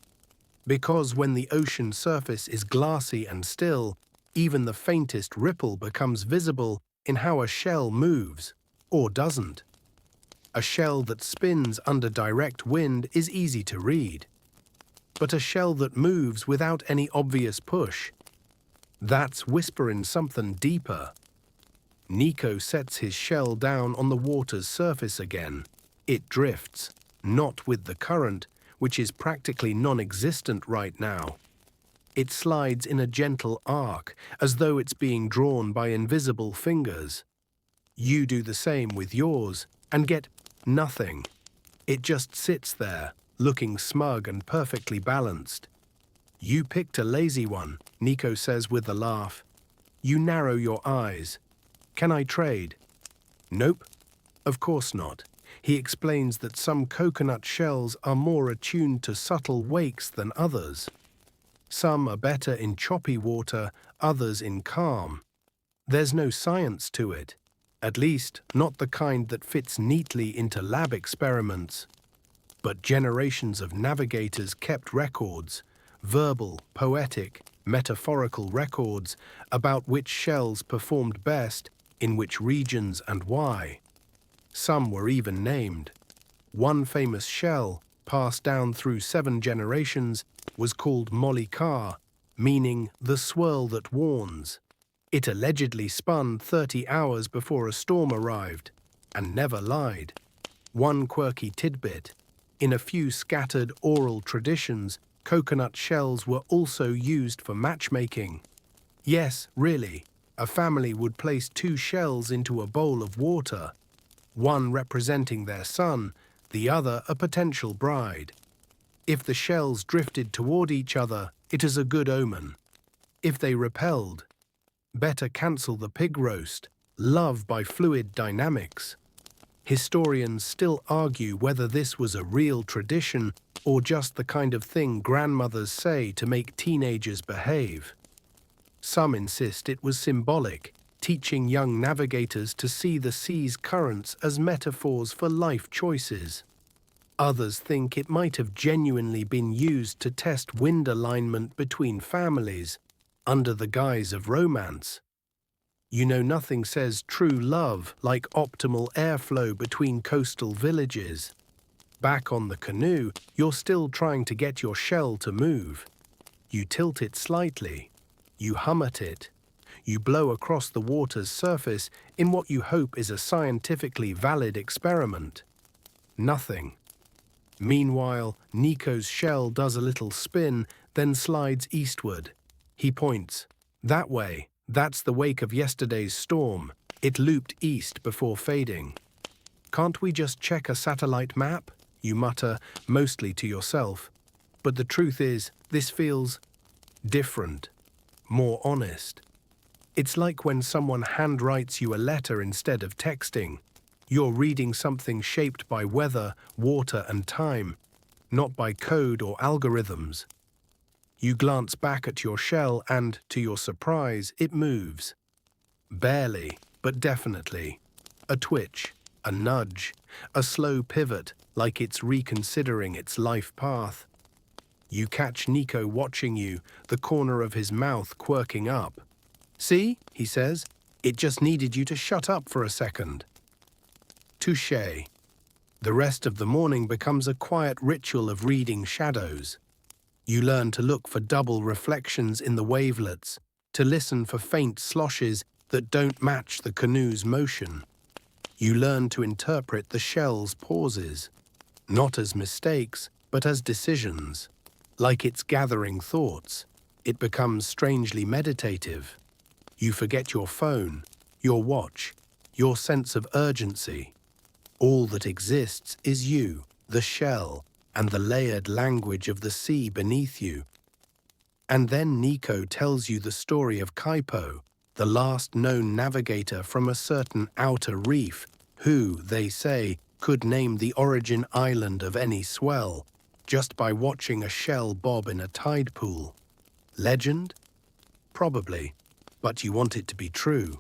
Because when the ocean surface is glassy and still, even the faintest ripple becomes visible in how a shell moves, or doesn't. A shell that spins under direct wind is easy to read. But a shell that moves without any obvious push, that's whisperin' something deeper. Nico sets his shell down on the water's surface again. It drifts, not with the current, which is practically non-existent right now. It slides in a gentle arc, as though it's being drawn by invisible fingers. You do the same with yours, and get nothing. It just sits there, looking smug and perfectly balanced. "You picked a lazy one," Nico says with a laugh. You narrow your eyes. "Can I trade?" "Nope, of course not." He explains that some coconut shells are more attuned to subtle wakes than others. Some are better in choppy water, others in calm. There's no science to it, at least not the kind that fits neatly into lab experiments. But generations of navigators kept records, verbal, poetic, metaphorical records about which shells performed best, in which regions and why. Some were even named. One famous shell, passed down through 7 generations, was called Molly Carr, meaning the swirl that warns. It allegedly spun 30 hours before a storm arrived, and never lied. One quirky tidbit: in a few scattered oral traditions, coconut shells were also used for matchmaking. Yes, really, a family would place 2 shells into a bowl of water, one representing their son, the other a potential bride. If the shells drifted toward each other, it is a good omen. If they repelled, better cancel the pig roast, love by fluid dynamics. Historians still argue whether this was a real tradition or just the kind of thing grandmothers say to make teenagers behave. Some insist it was symbolic, teaching young navigators to see the sea's currents as metaphors for life choices. Others think it might have genuinely been used to test wind alignment between families, under the guise of romance. You know, nothing says true love like optimal airflow between coastal villages. Back on the canoe, you're still trying to get your shell to move. You tilt it slightly. You hum at it. You blow across the water's surface in what you hope is a scientifically valid experiment. Nothing. Meanwhile, Nico's shell does a little spin, then slides eastward. He points. That way. That's the wake of yesterday's storm. It looped east before fading. Can't we just check a satellite map? You mutter, mostly to yourself. But the truth is, this feels different, more honest. It's like when someone handwrites you a letter instead of texting. You're reading something shaped by weather, water, and time, not by code or algorithms. You glance back at your shell and, to your surprise, it moves. Barely, but definitely. A twitch, a nudge, a slow pivot, like it's reconsidering its life path. You catch Nico watching you, the corner of his mouth quirking up. See, he says, it just needed you to shut up for a second. Touché. The rest of the morning becomes a quiet ritual of reading shadows. You learn to look for double reflections in the wavelets, to listen for faint sloshes that don't match the canoe's motion. You learn to interpret the shell's pauses, not as mistakes, but as decisions. Like it's gathering thoughts, it becomes strangely meditative. You forget your phone, your watch, your sense of urgency. All that exists is you, the shell, and the layered language of the sea beneath you. And then Nico tells you the story of Kaipo, the last known navigator from a certain outer reef, who, they say, could name the origin island of any swell, just by watching a shell bob in a tide pool. Legend? Probably, but you want it to be true,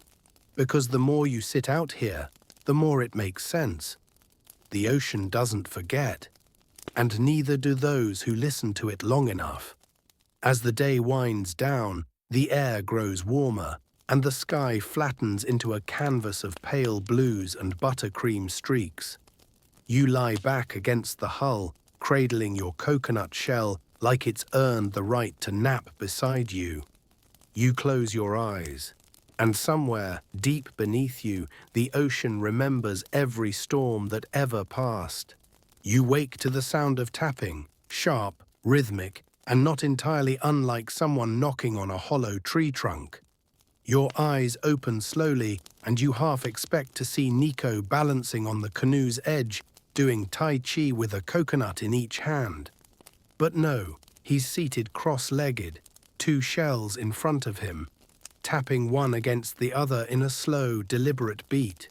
because the more you sit out here, the more it makes sense. The ocean doesn't forget, and neither do those who listen to it long enough. As the day winds down, the air grows warmer, and the sky flattens into a canvas of pale blues and buttercream streaks. You lie back against the hull, cradling your coconut shell like it's earned the right to nap beside you. You close your eyes, and somewhere, deep beneath you, the ocean remembers every storm that ever passed. You wake to the sound of tapping, sharp, rhythmic, and not entirely unlike someone knocking on a hollow tree trunk. Your eyes open slowly, and you half expect to see Nico balancing on the canoe's edge, doing Tai Chi with a coconut in each hand. But no, he's seated cross-legged, two shells in front of him, tapping one against the other in a slow, deliberate beat.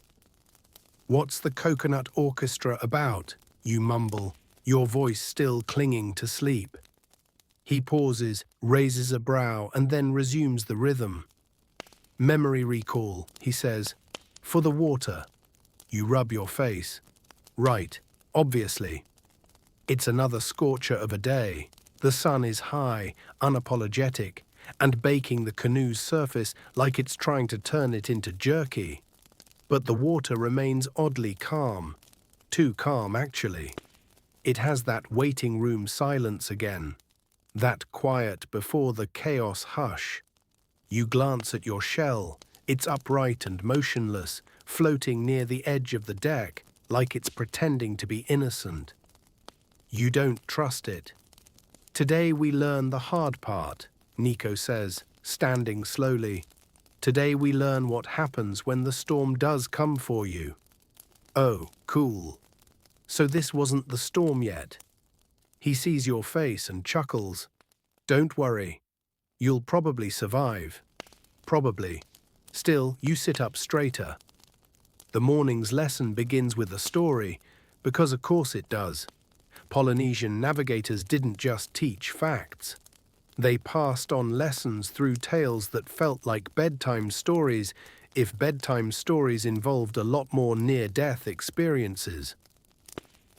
What's the coconut orchestra about? You mumble, your voice still clinging to sleep. He pauses, raises a brow, and then resumes the rhythm. Memory recall, he says. For the water. You rub your face. Right, obviously. It's another scorcher of a day. The sun is high, unapologetic, and baking the canoe's surface like it's trying to turn it into jerky. But the water remains oddly calm. Too calm, actually. It has that waiting room silence again. That quiet before the chaos hush. You glance at your shell. It's upright and motionless, floating near the edge of the deck, like it's pretending to be innocent. You don't trust it. Today we learn the hard part, Nico says, standing slowly. Today we learn what happens when the storm does come for you. Oh, cool. So this wasn't the storm yet. He sees your face and chuckles. Don't worry. You'll probably survive. Probably. Still, you sit up straighter. The morning's lesson begins with a story, because of course it does. Polynesian navigators didn't just teach facts. They passed on lessons through tales that felt like bedtime stories if bedtime stories involved a lot more near-death experiences.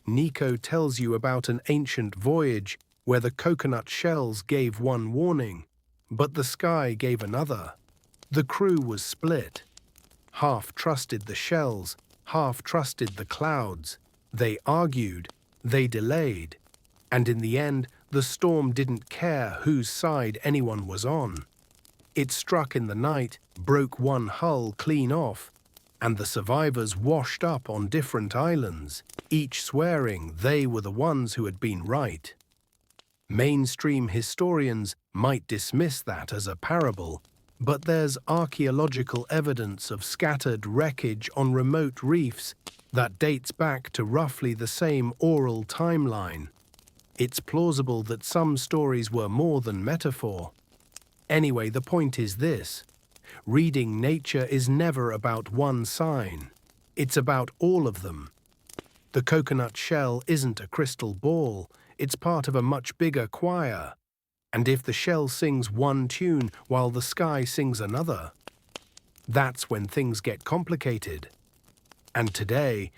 Nico tells you about an ancient voyage where the coconut shells gave one warning, but the sky gave another. The crew was split. Half trusted the shells, half trusted the clouds. They argued, they delayed, and in the end, the storm didn't care whose side anyone was on. It struck in the night, broke one hull clean off, and the survivors washed up on different islands, each swearing they were the ones who had been right. Mainstream historians might dismiss that as a parable, but there's archaeological evidence of scattered wreckage on remote reefs that dates back to roughly the same oral timeline. It's plausible that some stories were more than metaphor. Anyway, the point is this: reading nature is never about one sign. It's about all of them. The coconut shell isn't a crystal ball, it's part of a much bigger choir. And if the shell sings one tune while the sky sings another, that's when things get complicated. And today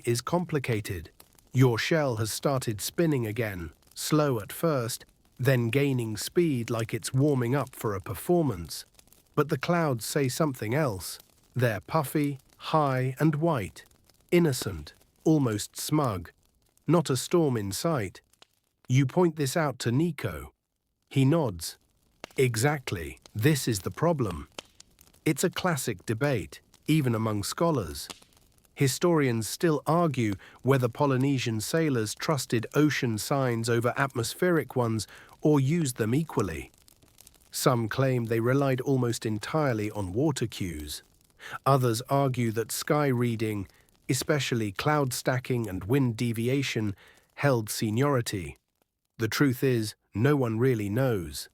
is complicated. Your shell has started spinning again, slow at first, then gaining speed like it's warming up for a performance. But the clouds say something else. They're puffy, high and white, innocent, almost smug. Not a storm in sight. You point this out to Nico. He nods. Exactly, this is the problem. It's a classic debate, even among scholars. Historians still argue whether Polynesian sailors trusted ocean signs over atmospheric ones or used them equally. Some claim they relied almost entirely on water cues. Others argue that sky reading, especially cloud stacking and wind deviation, held seniority. The truth is, no one really knows.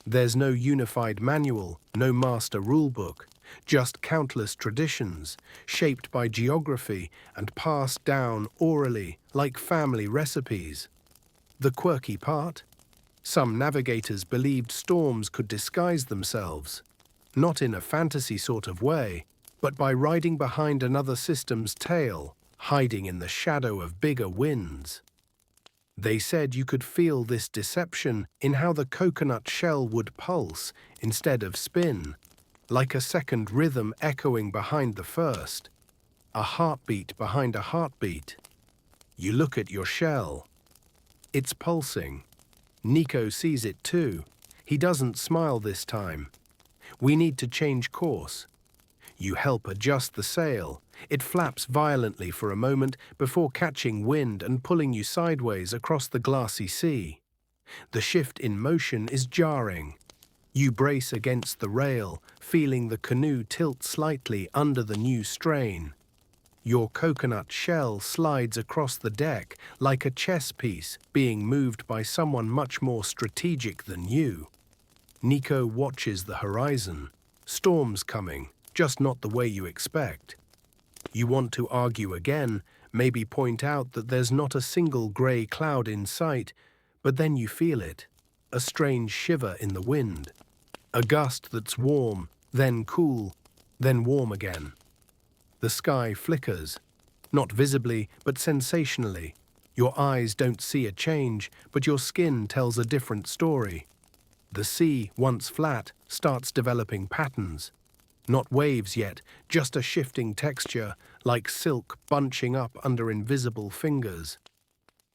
There's no unified manual, no master rulebook, just countless traditions, shaped by geography and passed down orally like family recipes. The quirky part? Some navigators believed storms could disguise themselves, not in a fantasy sort of way, but by riding behind another system's tail, hiding in the shadow of bigger winds. They said you could feel this deception in how the coconut shell would pulse instead of spin, like a second rhythm echoing behind the first, a heartbeat behind a heartbeat. You look at your shell. It's pulsing. Nico sees it too. He doesn't smile this time. We need to change course. You help adjust the sail. It flaps violently for a moment before catching wind and pulling you sideways across the glassy sea. The shift in motion is jarring. You brace against the rail, feeling the canoe tilt slightly under the new strain. Your coconut shell slides across the deck like a chess piece being moved by someone much more strategic than you. Nico watches the horizon. Storms coming, just not the way you expect. You want to argue again, maybe point out that there's not a single grey cloud in sight, but then you feel it, a strange shiver in the wind. A gust that's warm, then cool, then warm again. The sky flickers, not visibly, but sensationally. Your eyes don't see a change, but your skin tells a different story. The sea, once flat, starts developing patterns. Not waves yet, just a shifting texture, like silk bunching up under invisible fingers.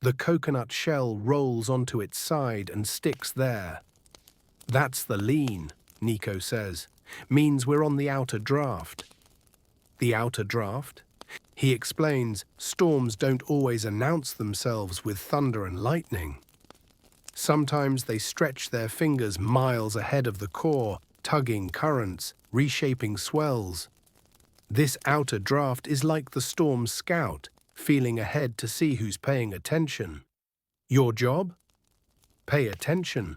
The coconut shell rolls onto its side and sticks there. That's the lean, Nico says. Means we're on the outer draft. The outer draft? He explains, storms don't always announce themselves with thunder and lightning. Sometimes they stretch their fingers miles ahead of the core, tugging currents, reshaping swells. This outer draft is like the storm's scout, feeling ahead to see who's paying attention. Your job? Pay attention.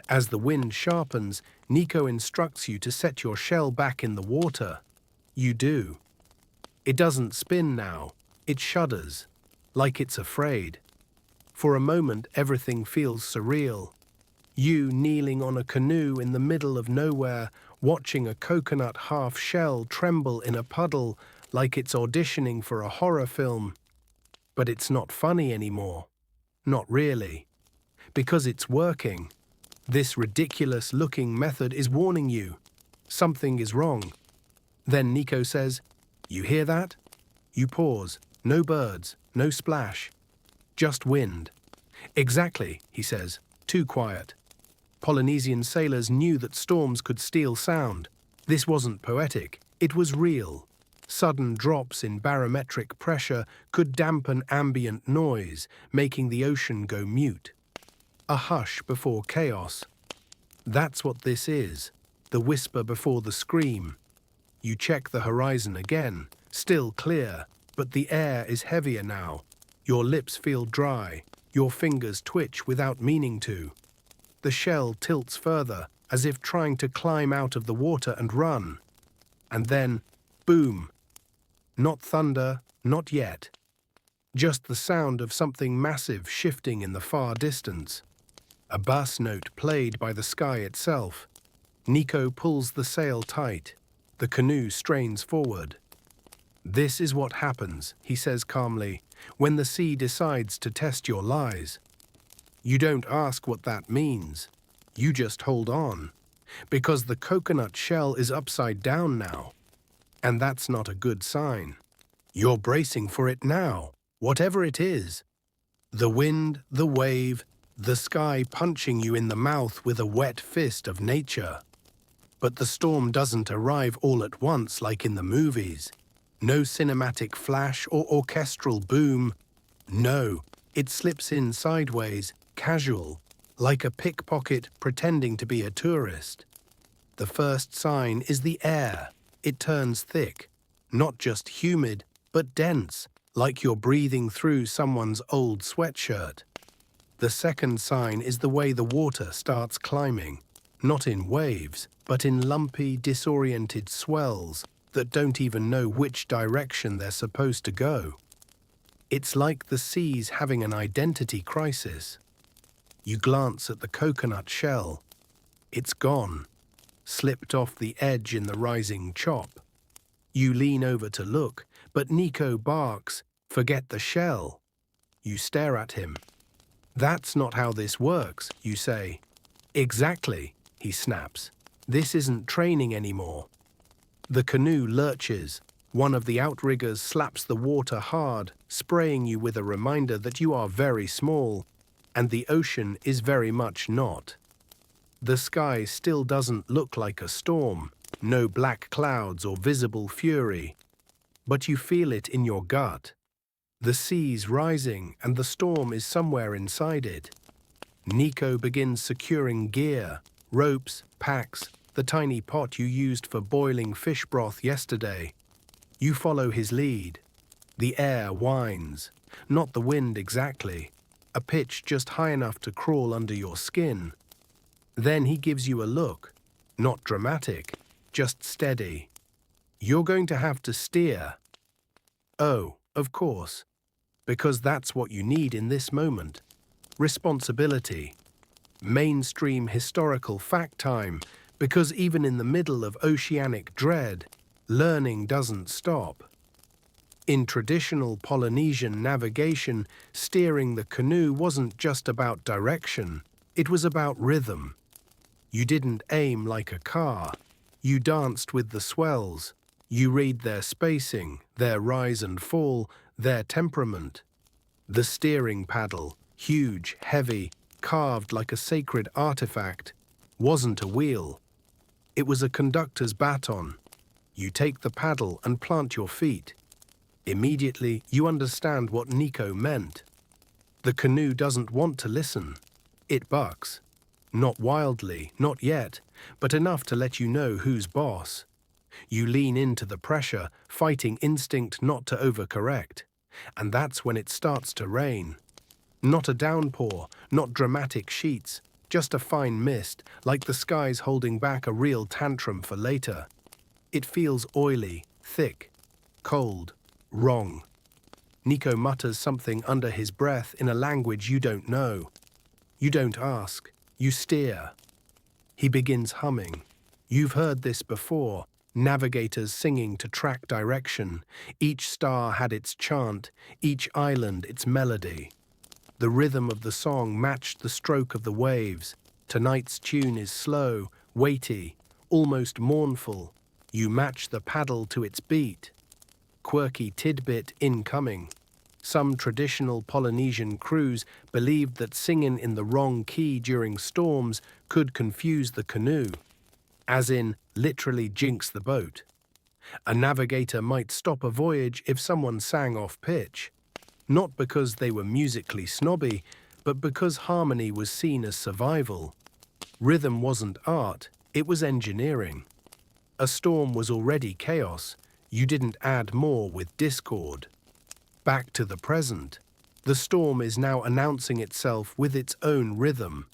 As the wind sharpens, Nico instructs you to set your shell back in the water. You do. It doesn't spin now. It shudders, like it's afraid. For a moment, everything feels surreal. You kneeling on a canoe in the middle of nowhere, watching a coconut half-shell tremble in a puddle like it's auditioning for a horror film. But it's not funny anymore. Not really. Because it's working. This ridiculous-looking method is warning you. Something is wrong. Then Nico says, "You hear that?" You pause. No birds, no splash. Just wind. "Exactly," he says. "Too quiet." Polynesian sailors knew that storms could steal sound. This wasn't poetic, it was real. Sudden drops in barometric pressure could dampen ambient noise, making the ocean go mute. A hush before chaos. That's what this is, the whisper before the scream. You check the horizon again, still clear, but the air is heavier now. Your lips feel dry, your fingers twitch without meaning to. The shell tilts further, as if trying to climb out of the water and run. And then, boom. Not thunder, not yet. Just the sound of something massive shifting in the far distance. A bass note played by the sky itself. Nico pulls the sail tight. The canoe strains forward. "This is what happens," he says calmly, "when the sea decides to test your lies. You don't ask what that means. You just hold on. Because the coconut shell is upside down now. And that's not a good sign. You're bracing for it now, whatever it is. The wind, the wave, the sky punching you in the mouth with a wet fist of nature. But the storm doesn't arrive all at once like in the movies. No cinematic flash or orchestral boom. No, it slips in sideways, casual, like a pickpocket pretending to be a tourist. The first sign is the air. It turns thick, not just humid, but dense, like you're breathing through someone's old sweatshirt. The second sign is the way the water starts climbing, not in waves, but in lumpy, disoriented swells that don't even know which direction they're supposed to go. It's like the sea's having an identity crisis. You glance at the coconut shell. It's gone, slipped off the edge in the rising chop. You lean over to look, but Nico barks, "Forget the shell." You stare at him. "That's not how this works," you say. "Exactly," he snaps. "This isn't training anymore." The canoe lurches. One of the outriggers slaps the water hard, spraying you with a reminder that you are very small, and the ocean is very much not. The sky still doesn't look like a storm, no black clouds or visible fury. But you feel it in your gut. The sea's rising and the storm is somewhere inside it. Nico begins securing gear, ropes, packs, the tiny pot you used for boiling fish broth yesterday. You follow his lead. The air whines, not the wind exactly, a pitch just high enough to crawl under your skin. Then he gives you a look, not dramatic, just steady. "You're going to have to steer." Oh, of course, because that's what you need in this moment. Responsibility. Mainstream historical fact time, because even in the middle of oceanic dread, learning doesn't stop. In traditional Polynesian navigation, steering the canoe wasn't just about direction, it was about rhythm. You didn't aim like a car. You danced with the swells. You read their spacing, their rise and fall, their temperament. The steering paddle, huge, heavy, carved like a sacred artifact, wasn't a wheel. It was a conductor's baton. You take the paddle and plant your feet. Immediately, you understand what Nico meant. The canoe doesn't want to listen. It bucks. Not wildly, not yet, but enough to let you know who's boss. You lean into the pressure, fighting instinct not to overcorrect. And that's when it starts to rain. Not a downpour, not dramatic sheets, just a fine mist, like the sky's holding back a real tantrum for later. It feels oily, thick, cold, wrong. Nico mutters something under his breath in a language you don't know. You don't ask, you steer. He begins humming. You've heard this before, navigators singing to track direction. Each star had its chant, each island its melody. The rhythm of the song matched the stroke of the waves. Tonight's tune is slow, weighty, almost mournful. You match the paddle to its beat. Quirky tidbit incoming. Some traditional Polynesian crews believed that singing in the wrong key during storms could confuse the canoe, as in literally jinx the boat. A navigator might stop a voyage if someone sang off pitch, not because they were musically snobby, but because harmony was seen as survival. Rhythm wasn't art, it was engineering. A storm was already chaos. You didn't add more with discord. Back to the present. The storm is now announcing itself with its own rhythm.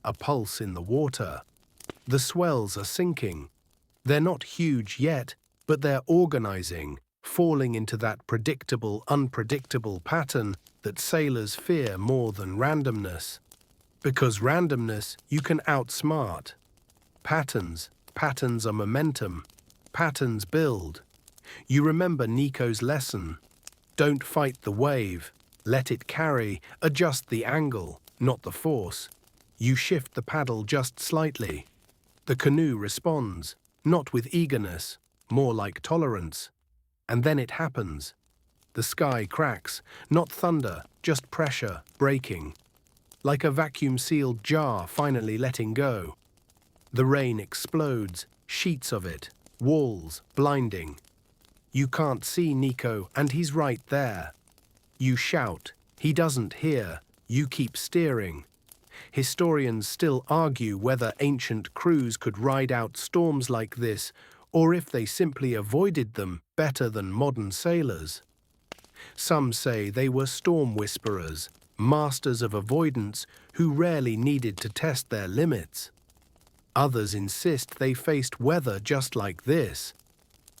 A pulse in the water. The swells are sinking. They're not huge yet, but they're organizing, falling into that predictable, unpredictable pattern that sailors fear more than randomness. Because randomness you can outsmart. Patterns are momentum. Patterns build. You remember Nico's lesson. Don't fight the wave. Let it carry. Adjust the angle, not the force. You shift the paddle just slightly. The canoe responds, not with eagerness, more like tolerance. And then it happens. The sky cracks, not thunder, just pressure, breaking. Like a vacuum-sealed jar finally letting go. The rain explodes, sheets of it, walls, blinding. You can't see Nico, and he's right there. You shout, he doesn't hear, you keep steering. Historians still argue whether ancient crews could ride out storms like this, or if they simply avoided them better than modern sailors. Some say they were storm whisperers, masters of avoidance who rarely needed to test their limits. Others insist they faced weather just like this,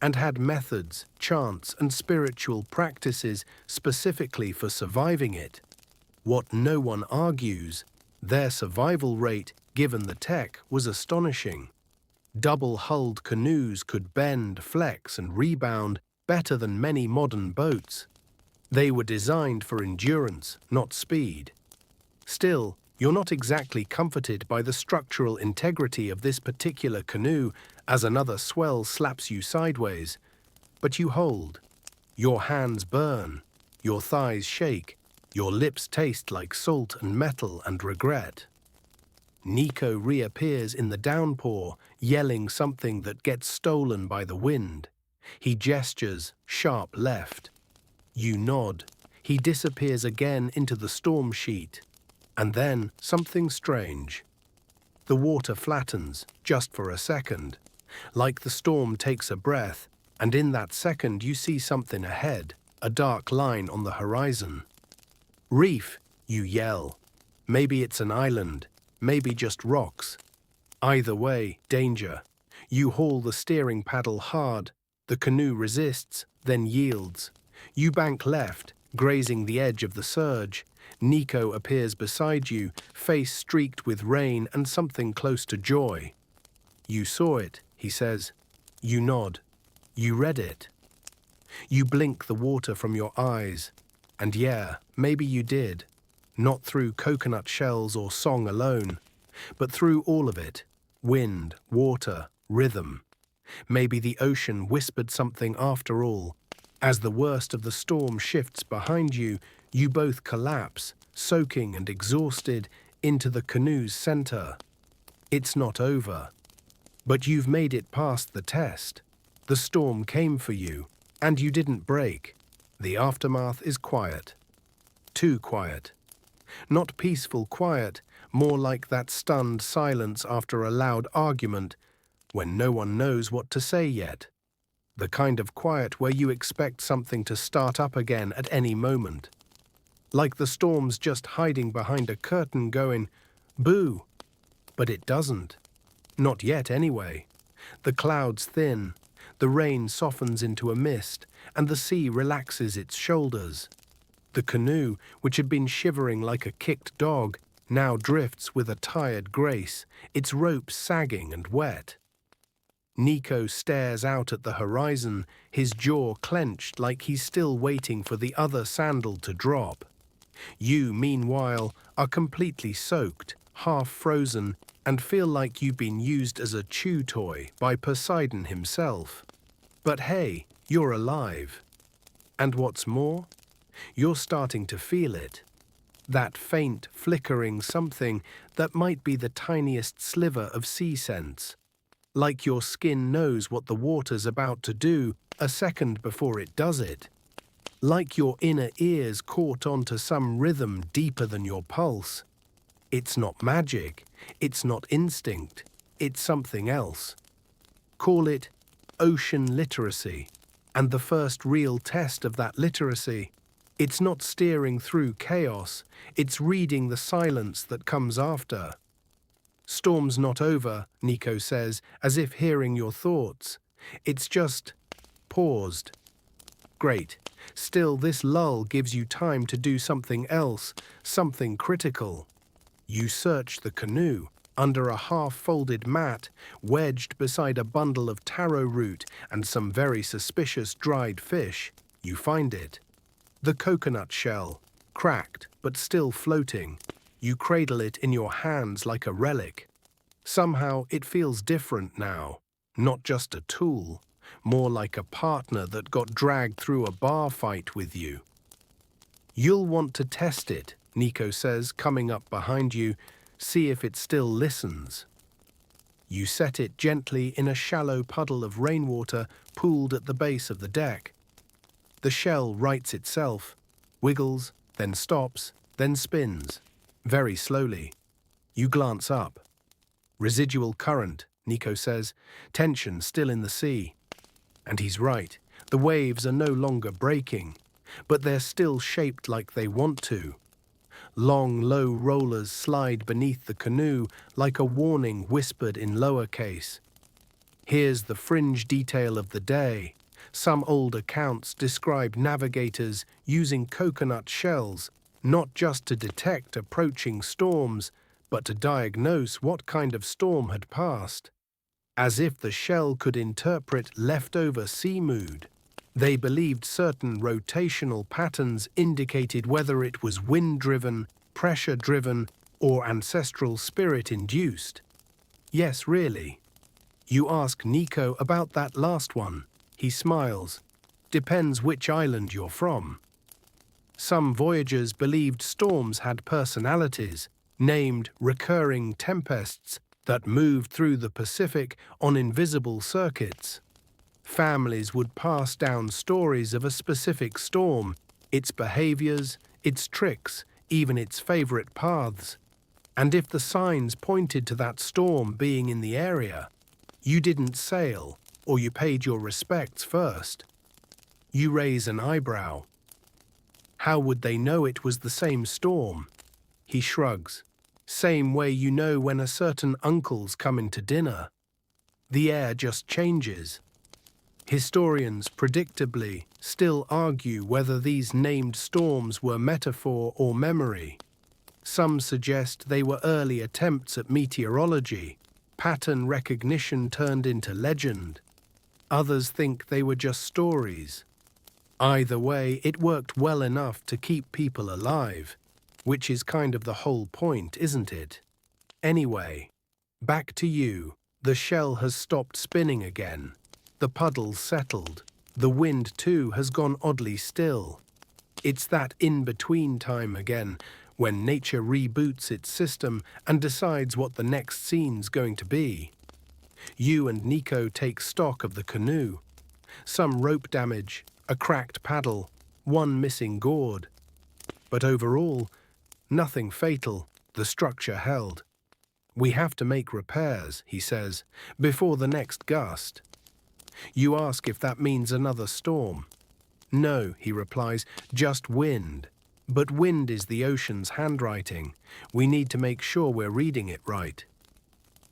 and had methods, chants, and spiritual practices specifically for surviving it. What no one argues, their survival rate, given the tech, was astonishing. Double-hulled canoes could bend, flex, and rebound better than many modern boats. They were designed for endurance, not speed. Still, you're not exactly comforted by the structural integrity of this particular canoe as another swell slaps you sideways. But you hold. Your hands burn. Your thighs shake. Your lips taste like salt and metal and regret. Nico reappears in the downpour, yelling something that gets stolen by the wind. He gestures, sharp left. You nod. He disappears again into the storm sheet. And then something strange. The water flattens, just for a second. Like the storm takes a breath, and in that second you see something ahead, a dark line on the horizon. Reef, you yell. Maybe it's an island, maybe just rocks. Either way, danger. You haul the steering paddle hard. The canoe resists, then yields. You bank left, grazing the edge of the surge. Nico appears beside you, face streaked with rain and something close to joy. You saw it, he says. You nod. You read it. You blink the water from your eyes. And yeah, maybe you did. Not through coconut shells or song alone, but through all of it. Wind, water, rhythm. Maybe the ocean whispered something after all. As the worst of the storm shifts behind you, you both collapse, soaking and exhausted, into the canoe's center. It's not over. But you've made it past the test. The storm came for you, and you didn't break. The aftermath is quiet. Too quiet. Not peaceful quiet, more like that stunned silence after a loud argument, when no one knows what to say yet. The kind of quiet where you expect something to start up again at any moment. Like the storm's just hiding behind a curtain going, boo. But it doesn't. Not yet anyway. The clouds thin, the rain softens into a mist, and the sea relaxes its shoulders. The canoe, which had been shivering like a kicked dog, now drifts with a tired grace, its ropes sagging and wet. Nico stares out at the horizon, his jaw clenched like he's still waiting for the other sandal to drop. You, meanwhile, are completely soaked, half frozen, and feel like you've been used as a chew toy by Poseidon himself. But hey, you're alive. And what's more, you're starting to feel it. That faint, flickering something that might be the tiniest sliver of sea sense. Like your skin knows what the water's about to do a second before it does it. Like your inner ears caught onto some rhythm deeper than your pulse. It's not magic, it's not instinct, it's something else. Call it ocean literacy. And the first real test of that literacy, it's not steering through chaos, it's reading the silence that comes after. Storm's not over, Nico says, as if hearing your thoughts. It's just paused. Great. Still, this lull gives you time to do something else, something critical. You search the canoe, under a half-folded mat, wedged beside a bundle of taro root and some very suspicious dried fish. You find it. The coconut shell, cracked but still floating. You cradle it in your hands like a relic. Somehow it feels different now, not just a tool, more like a partner that got dragged through a bar fight with you. You'll want to test it, Nico says, coming up behind you, see if it still listens. You set it gently in a shallow puddle of rainwater pooled at the base of the deck. The shell rights itself, wiggles, then stops, then spins, very slowly. You glance up. Residual current, Nico says, tension still in the sea. And he's right, the waves are no longer breaking, but they're still shaped like they want to. Long, low rollers slide beneath the canoe like a warning whispered in lowercase. Here's the fringe detail of the day. Some old accounts describe navigators using coconut shells, not just to detect approaching storms, but to diagnose what kind of storm had passed. As if the shell could interpret leftover sea mood. They believed certain rotational patterns indicated whether it was wind-driven, pressure-driven, or ancestral spirit-induced. Yes, really. You ask Nico about that last one. He smiles. Depends which island you're from. Some voyagers believed storms had personalities, named recurring tempests that moved through the Pacific on invisible circuits. Families would pass down stories of a specific storm, its behaviors, its tricks, even its favorite paths. And if the signs pointed to that storm being in the area, you didn't sail, or you paid your respects first. You raise an eyebrow. How would they know it was the same storm? He shrugs. Same way you know when a certain uncle's coming to dinner. The air just changes. Historians, predictably, still argue whether these named storms were metaphor or memory. Some suggest they were early attempts at meteorology, pattern recognition turned into legend. Others think they were just stories. Either way, it worked well enough to keep people alive, which is kind of the whole point, isn't it? Anyway, back to you. The shell has stopped spinning again. The puddle's settled. The wind, too, has gone oddly still. It's that in-between time again, when nature reboots its system and decides what the next scene's going to be. You and Nico take stock of the canoe. Some rope damage, a cracked paddle, one missing gourd. But overall, nothing fatal, the structure held. We have to make repairs, he says, before the next gust. You ask if that means another storm. No, he replies, just wind. But wind is the ocean's handwriting. We need to make sure we're reading it right.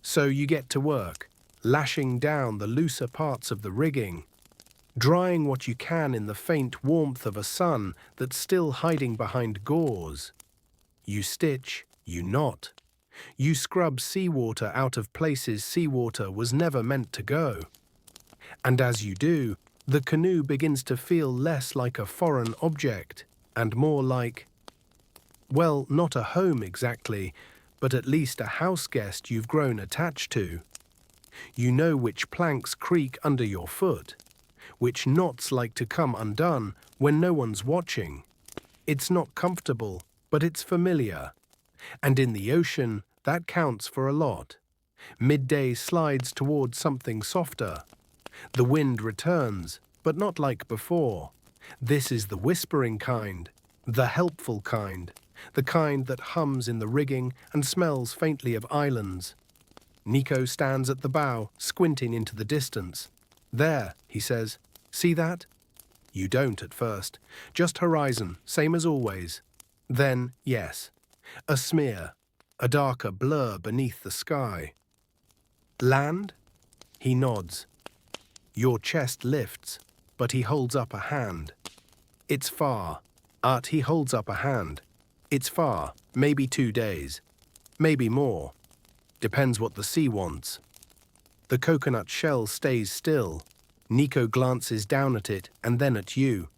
So you get to work, lashing down the looser parts of the rigging, drying what you can in the faint warmth of a sun that's still hiding behind gauze. You stitch, you knot. You scrub seawater out of places seawater was never meant to go. And as you do, the canoe begins to feel less like a foreign object and more like, well, not a home exactly, but at least a house guest you've grown attached to. You know which planks creak under your foot, which knots like to come undone when no one's watching. It's not comfortable, but it's familiar. And in the ocean, that counts for a lot. Midday slides towards something softer. The wind returns, but not like before. This is the whispering kind, the helpful kind, the kind that hums in the rigging and smells faintly of islands. Nico stands at the bow, squinting into the distance. There, he says. See that? You don't at first. Just horizon, same as always. Then, yes. A smear, a darker blur beneath the sky. Land? He nods. Your chest lifts, but he holds up a hand. It's far. He holds up a hand. It's far, maybe 2 days. Maybe more. Depends what the sea wants. The coconut shell stays still. Nico glances down at it and then at you.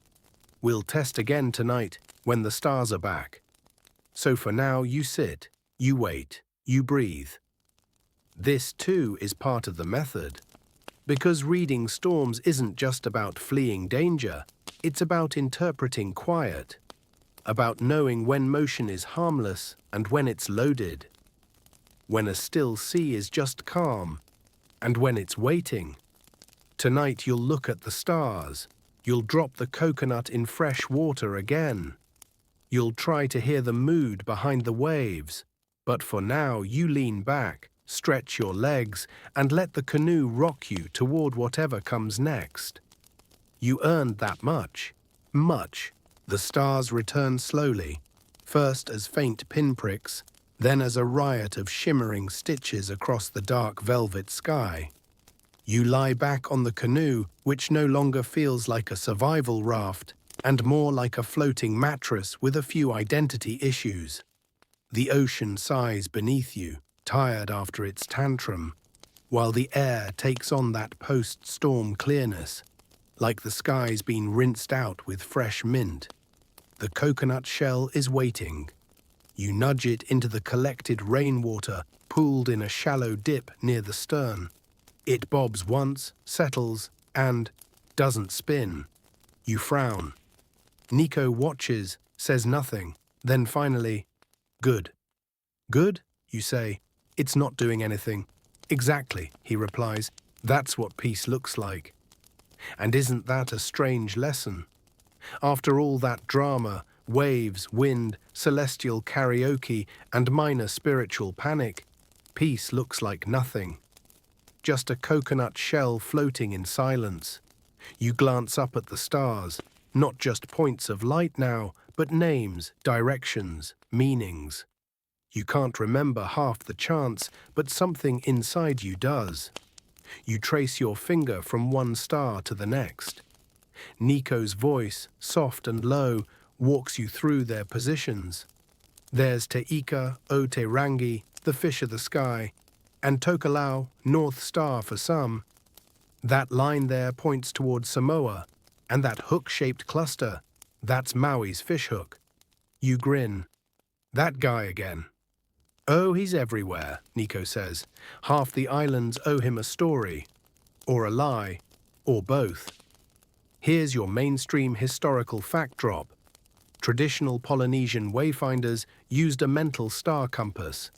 We'll test again tonight when the stars are back. So for now you sit, you wait, you breathe. This too is part of the method. Because reading storms isn't just about fleeing danger, it's about interpreting quiet, about knowing when motion is harmless and when it's loaded, when a still sea is just calm, and when it's waiting. Tonight you'll look at the stars, you'll drop the coconut in fresh water again. You'll try to hear the mood behind the waves, but for now you lean back, stretch your legs, and let the canoe rock you toward whatever comes next. You earned that much. Much. The stars return slowly, first as faint pinpricks, then as a riot of shimmering stitches across the dark velvet sky. You lie back on the canoe, which no longer feels like a survival raft, and more like a floating mattress with a few identity issues. The ocean sighs beneath you, tired after its tantrum, while the air takes on that post-storm clearness, like the sky's been rinsed out with fresh mint. The coconut shell is waiting. You nudge it into the collected rainwater pooled in a shallow dip near the stern. It bobs once, settles, and doesn't spin. You frown. Nico watches, says nothing, then finally, good. Good, you say. It's not doing anything. Exactly, he replies. That's what peace looks like. And isn't that a strange lesson? After all that drama, waves, wind, celestial karaoke, and minor spiritual panic, peace looks like nothing. Just a coconut shell floating in silence. You glance up at the stars, not just points of light now, but names, directions, meanings. You can't remember half the chants, but something inside you does. You trace your finger from one star to the next. Nico's voice, soft and low, walks you through their positions. There's Te Ika, O Te Rangi, the fish of the sky, and Tokelau, North Star for some. That line there points towards Samoa, and that hook-shaped cluster, that's Maui's fishhook. You grin. That guy again. Oh, he's everywhere, Nico says. Half the islands owe him a story, or a lie, or both. Here's your mainstream historical fact drop. Traditional Polynesian wayfinders used a mental star compass,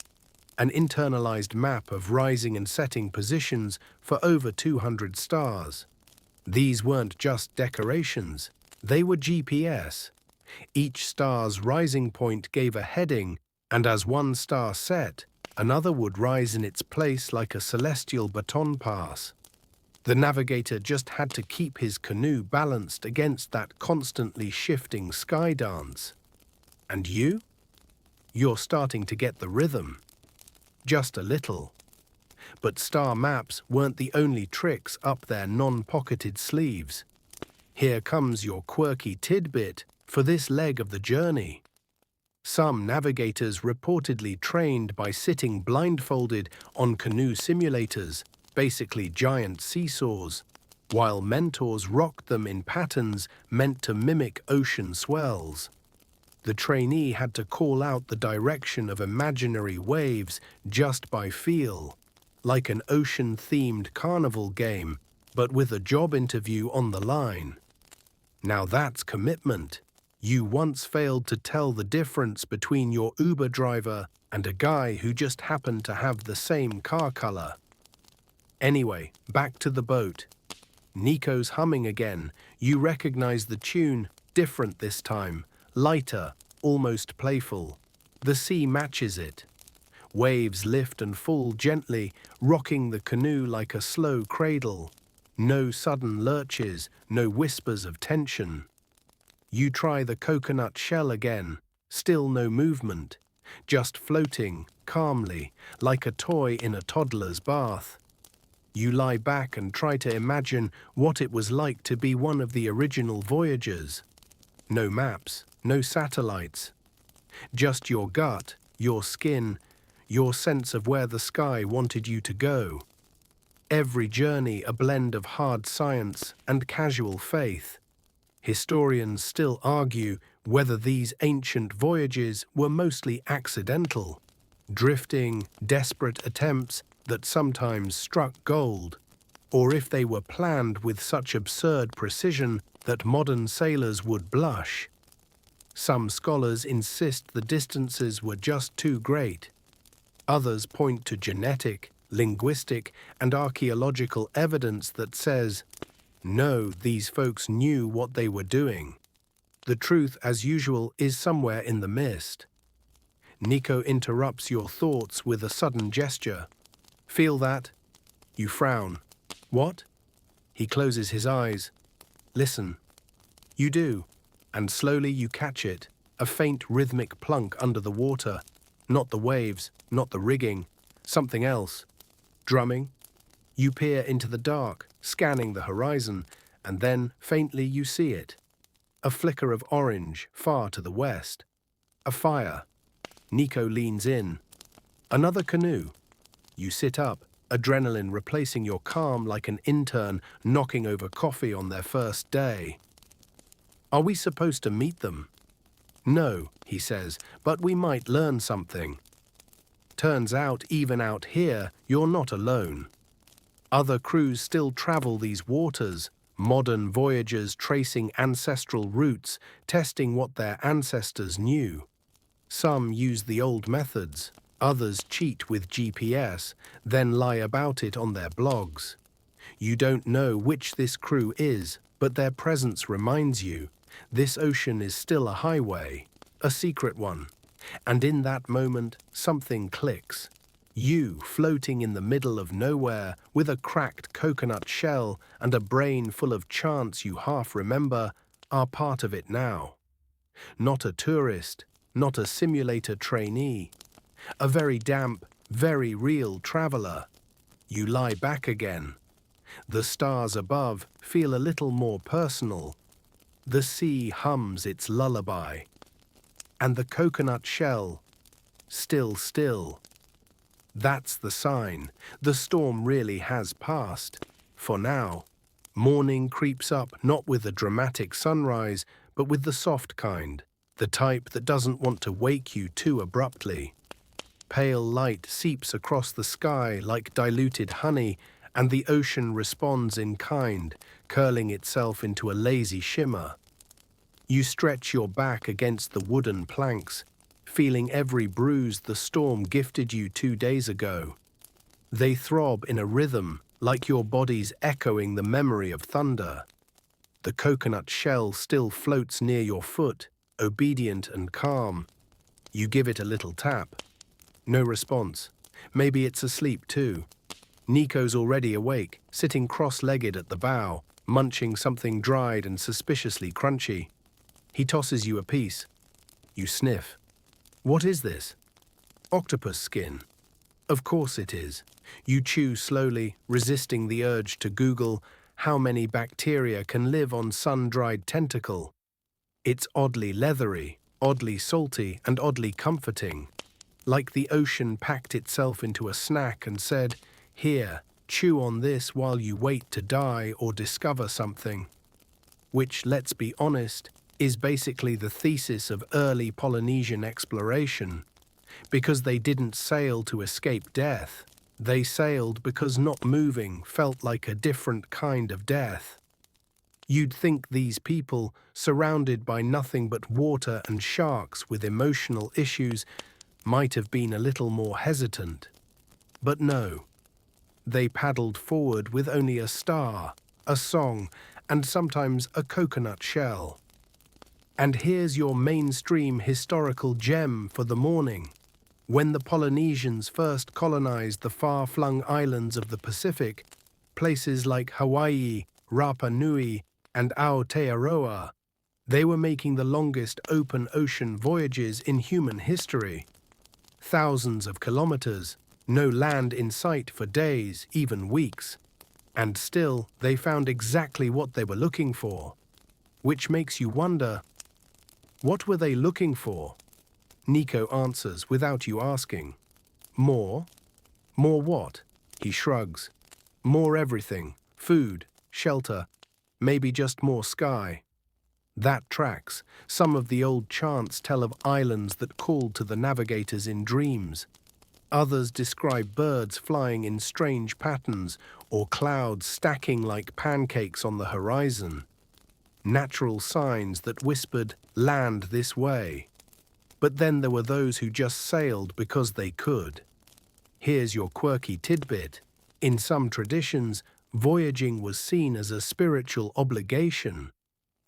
an internalized map of rising and setting positions for over 200 stars. These weren't just decorations, they were GPS. Each star's rising point gave a heading, and as one star set, another would rise in its place like a celestial baton pass. The navigator just had to keep his canoe balanced against that constantly shifting sky dance. And you? You're starting to get the rhythm. Just a little. But star maps weren't the only tricks up their non-pocketed sleeves. Here comes your quirky tidbit for this leg of the journey. Some navigators reportedly trained by sitting blindfolded on canoe simulators, basically giant seesaws, while mentors rocked them in patterns meant to mimic ocean swells. The trainee had to call out the direction of imaginary waves just by feel, like an ocean-themed carnival game, but with a job interview on the line. Now that's commitment. You once failed to tell the difference between your Uber driver and a guy who just happened to have the same car color. Anyway, back to the boat. Nico's humming again. You recognize the tune, different this time, lighter, almost playful. The sea matches it. Waves lift and fall gently, rocking the canoe like a slow cradle. No sudden lurches, no whispers of tension. You try the coconut shell again, still no movement, just floating, calmly, like a toy in a toddler's bath. You lie back and try to imagine what it was like to be one of the original voyagers. No maps, no satellites. Just your gut, your skin, your sense of where the sky wanted you to go. Every journey a blend of hard science and casual faith. Historians still argue whether these ancient voyages were mostly accidental, drifting, desperate attempts that sometimes struck gold, or if they were planned with such absurd precision that modern sailors would blush. Some scholars insist the distances were just too great. Others point to genetic, linguistic, and archaeological evidence that says, no, these folks knew what they were doing. The truth, as usual, is somewhere in the mist. Nico interrupts your thoughts with a sudden gesture. Feel that? You frown. What? He closes his eyes. Listen. You do, and slowly you catch it, a faint rhythmic plunk under the water. Not the waves, not the rigging, something else. Drumming. You peer into the dark, scanning the horizon, and then, faintly, you see it. A flicker of orange, far to the west. A fire. Nico leans in. Another canoe. You sit up, adrenaline replacing your calm like an intern knocking over coffee on their first day. Are we supposed to meet them? No, he says, but we might learn something. Turns out, even out here, you're not alone. Other crews still travel these waters, modern voyagers tracing ancestral routes, testing what their ancestors knew. Some use the old methods, others cheat with GPS, then lie about it on their blogs. You don't know which this crew is, but their presence reminds you, this ocean is still a highway, a secret one. And in that moment, something clicks. You, floating in the middle of nowhere, with a cracked coconut shell and a brain full of chants you half remember, are part of it now. Not a tourist, not a simulator trainee. A very damp, very real traveler. You lie back again. The stars above feel a little more personal. The sea hums its lullaby. And the coconut shell, still still. That's the sign. The storm really has passed. For now, morning creeps up not with a dramatic sunrise, but with the soft kind, the type that doesn't want to wake you too abruptly. Pale light seeps across the sky like diluted honey, and the ocean responds in kind, curling itself into a lazy shimmer. You stretch your back against the wooden planks, feeling every bruise the storm gifted you 2 days ago. They throb in a rhythm, like your body's echoing the memory of thunder. The coconut shell still floats near your foot, obedient and calm. You give it a little tap. No response. Maybe it's asleep too. Nico's already awake, sitting cross-legged at the bow, munching something dried and suspiciously crunchy. He tosses you a piece. You sniff. What is this? Octopus skin. Of course it is. You chew slowly, resisting the urge to Google how many bacteria can live on sun-dried tentacle. It's oddly leathery, oddly salty and oddly comforting, like the ocean packed itself into a snack and said, "Here, chew on this while you wait to die or discover something." Which, let's be honest, is basically the thesis of early Polynesian exploration, because they didn't sail to escape death. They sailed because not moving felt like a different kind of death. You'd think these people, surrounded by nothing but water and sharks with emotional issues, might have been a little more hesitant. But no. They paddled forward with only a star, a song, and sometimes a coconut shell. And here's your mainstream historical gem for the morning. When the Polynesians first colonized the far-flung islands of the Pacific, places like Hawaii, Rapa Nui, and Aotearoa, they were making the longest open ocean voyages in human history. Thousands of kilometers, no land in sight for days, even weeks. And still, they found exactly what they were looking for. Which makes you wonder, what were they looking for? Nico answers without you asking. More? More what? He shrugs. More everything. Food, shelter, maybe just more sky. That tracks. Some of the old chants tell of islands that called to the navigators in dreams. Others describe birds flying in strange patterns or clouds stacking like pancakes on the horizon. Natural signs that whispered, "Land this way." But then there were those who just sailed because they could. Here's your quirky tidbit. In some traditions, voyaging was seen as a spiritual obligation,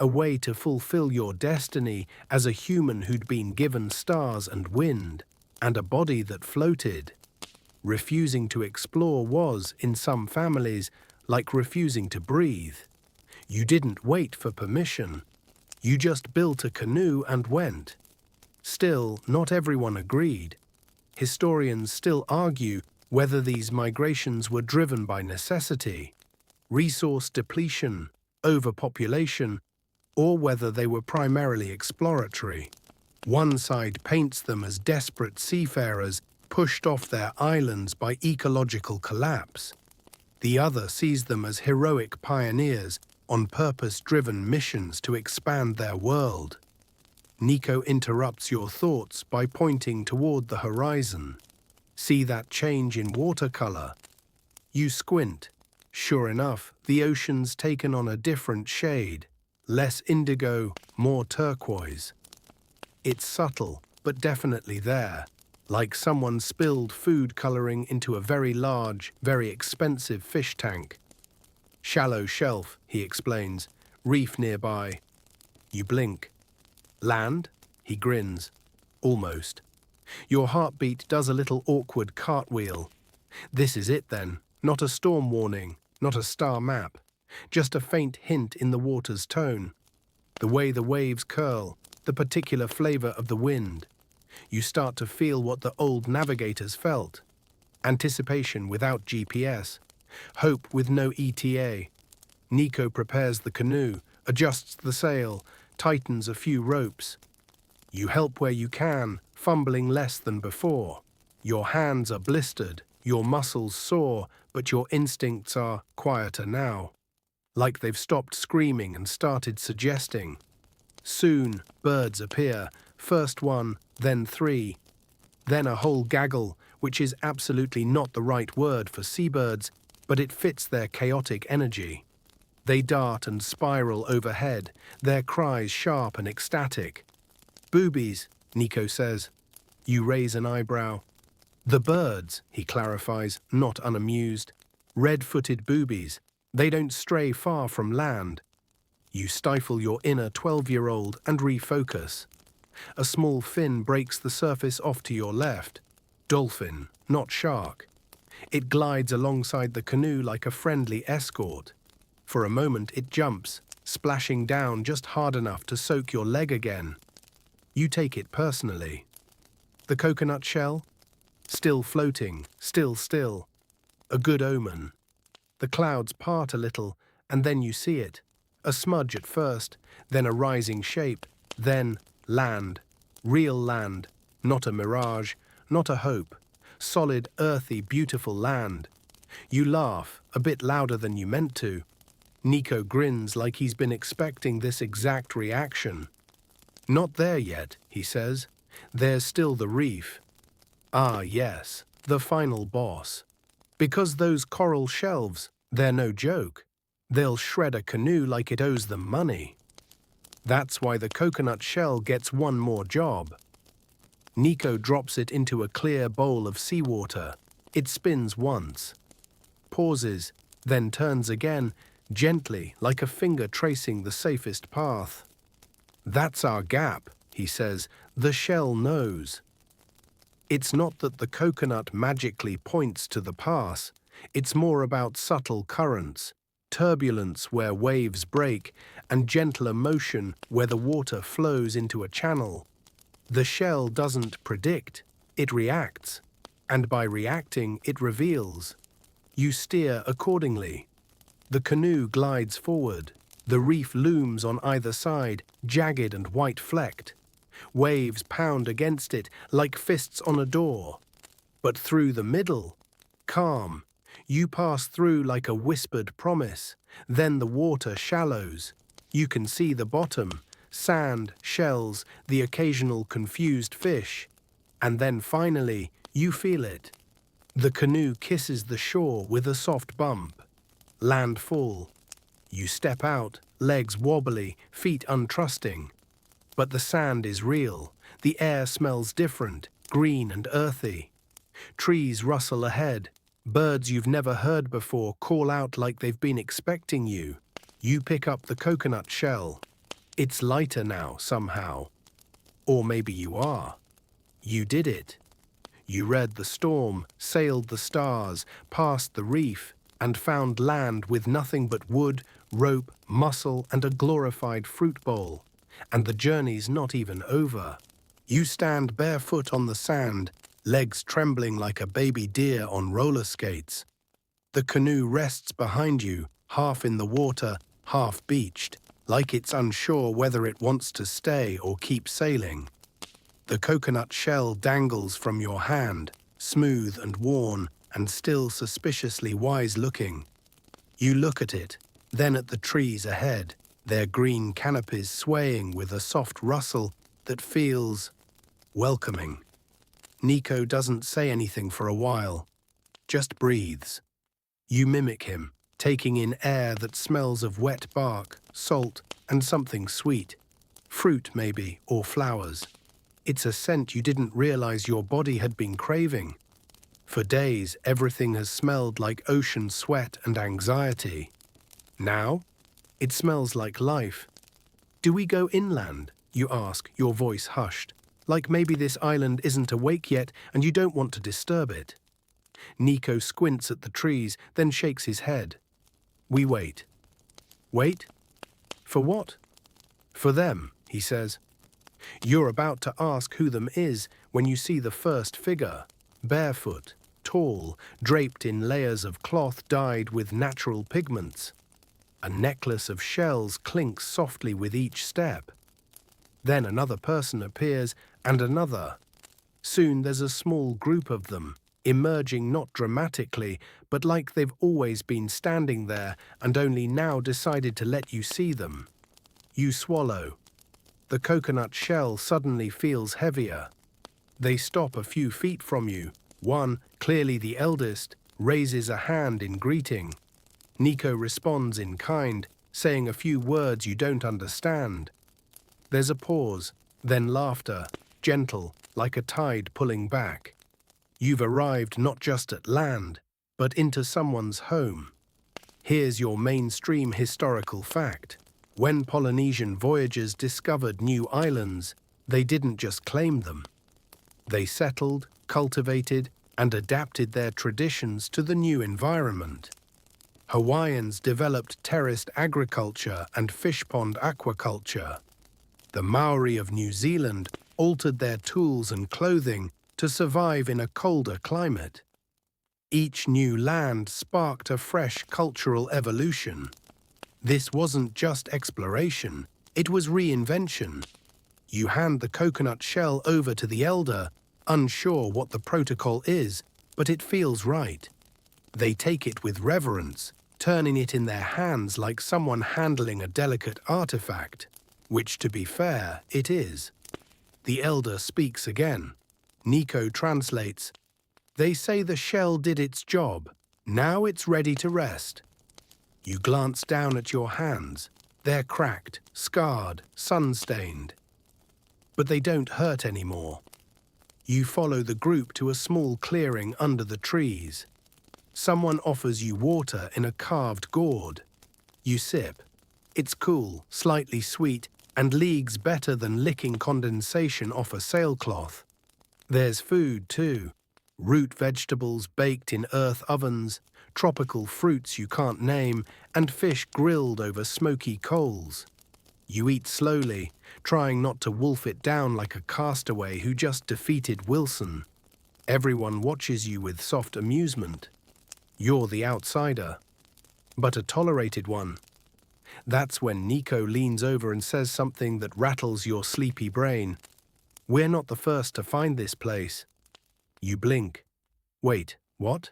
a way to fulfill your destiny as a human who'd been given stars and wind, and a body that floated. Refusing to explore was, in some families, like refusing to breathe. You didn't wait for permission. You just built a canoe and went. Still, not everyone agreed. Historians still argue whether these migrations were driven by necessity, resource depletion, overpopulation, or whether they were primarily exploratory. One side paints them as desperate seafarers pushed off their islands by ecological collapse. The other sees them as heroic pioneers on purpose-driven missions to expand their world. Nico interrupts your thoughts by pointing toward the horizon. See that change in watercolor? You squint. Sure enough, the ocean's taken on a different shade, less indigo, more turquoise. It's subtle, but definitely there, like someone spilled food coloring into a very large, very expensive fish tank. Shallow shelf, he explains, reef nearby. You blink. Land? He grins. Almost. Your heartbeat does a little awkward cartwheel. This is it then, not a storm warning, not a star map, just a faint hint in the water's tone. The way the waves curl, the particular flavor of the wind. You start to feel what the old navigators felt. Anticipation without GPS. Hope with no ETA. Nico prepares the canoe, adjusts the sail, tightens a few ropes. You help where you can, fumbling less than before. Your hands are blistered, your muscles sore, but your instincts are quieter now. Like they've stopped screaming and started suggesting. Soon, birds appear, first one, then three. Then a whole gaggle, which is absolutely not the right word for seabirds, but it fits their chaotic energy. They dart and spiral overhead, their cries sharp and ecstatic. Boobies, Nico says. You raise an eyebrow. The birds, he clarifies, not unamused. Red-footed boobies. They don't stray far from land. You stifle your inner 12-year-old and refocus. A small fin breaks the surface off to your left. Dolphin, not shark. It glides alongside the canoe like a friendly escort. For a moment it jumps, splashing down just hard enough to soak your leg again. You take it personally. The coconut shell? Still floating, still. A good omen. The clouds part a little, and then you see it. A smudge at first, then a rising shape, then land. Real land, not a mirage, not a hope. Solid, earthy, beautiful land. You laugh, a bit louder than you meant to. Nico grins like he's been expecting this exact reaction. Not there yet, he says. There's still the reef. Ah, yes, the final boss. Because those coral shelves, they're no joke. They'll shred a canoe like it owes them money. That's why the coconut shell gets one more job. Nico drops it into a clear bowl of seawater. It spins once, pauses, then turns again, gently, like a finger tracing the safest path. That's our gap, he says. The shell knows. It's not that the coconut magically points to the pass. It's more about subtle currents, turbulence where waves break, and gentler motion where the water flows into a channel. The shell doesn't predict, it reacts. And by reacting, it reveals. You steer accordingly. The canoe glides forward. The reef looms on either side, jagged and white-flecked. Waves pound against it like fists on a door. But through the middle, calm. You pass through like a whispered promise. Then the water shallows. You can see the bottom, sand, shells, the occasional confused fish. And then finally, you feel it. The canoe kisses the shore with a soft bump. Landfall. You step out, legs wobbly, feet untrusting. But the sand is real. The air smells different, green and earthy. Trees rustle ahead. Birds you've never heard before call out like they've been expecting you. You pick up the coconut shell. It's lighter now, somehow. Or maybe you are. You did it. You read the storm, sailed the stars, passed the reef, and found land with nothing but wood, rope, mussel, and a glorified fruit bowl. And the journey's not even over. You stand barefoot on the sand, legs trembling like a baby deer on roller skates. The canoe rests behind you, half in the water, half beached, like it's unsure whether it wants to stay or keep sailing. The coconut shell dangles from your hand, smooth and worn, and still suspiciously wise-looking. You look at it, then at the trees ahead, their green canopies swaying with a soft rustle that feels welcoming. Nico doesn't say anything for a while, just breathes. You mimic him, taking in air that smells of wet bark, salt, and something sweet. Fruit, maybe, or flowers. It's a scent you didn't realize your body had been craving. For days, everything has smelled like ocean sweat and anxiety. Now, it smells like life. Do we go inland? You ask, your voice hushed, like maybe this island isn't awake yet and you don't want to disturb it. Nico squints at the trees, then shakes his head. We wait. Wait? For what? For them, he says. You're about to ask who them is when you see the first figure, barefoot, tall, draped in layers of cloth dyed with natural pigments. A necklace of shells clinks softly with each step. Then another person appears, and another. Soon there's a small group of them, emerging not dramatically, but like they've always been standing there and only now decided to let you see them. You swallow. The coconut shell suddenly feels heavier. They stop a few feet from you. One, clearly the eldest, raises a hand in greeting. Nico responds in kind, saying a few words you don't understand. There's a pause, then laughter, gentle, like a tide pulling back. You've arrived not just at land, but into someone's home. Here's your mainstream historical fact. When Polynesian voyagers discovered new islands, they didn't just claim them. They settled, cultivated, and adapted their traditions to the new environment. Hawaiians developed terraced agriculture and fish pond aquaculture. The Maori of New Zealand altered their tools and clothing to survive in a colder climate. Each new land sparked a fresh cultural evolution. This wasn't just exploration, it was reinvention. You hand the coconut shell over to the elder, unsure what the protocol is, but it feels right. They take it with reverence, turning it in their hands like someone handling a delicate artifact, which, to be fair, it is. The elder speaks again. Nico translates, "They say the shell did its job. Now it's ready to rest." You glance down at your hands. They're cracked, scarred, sun-stained. But they don't hurt anymore. You follow the group to a small clearing under the trees. Someone offers you water in a carved gourd. You sip. It's cool, slightly sweet, and leagues better than licking condensation off a sailcloth. There's food too. Root vegetables baked in earth ovens, tropical fruits you can't name, and fish grilled over smoky coals. You eat slowly, trying not to wolf it down like a castaway who just defeated Wilson. Everyone watches you with soft amusement. You're the outsider, but a tolerated one. That's when Nico leans over and says something that rattles your sleepy brain. "We're not the first to find this place." You blink. Wait, what?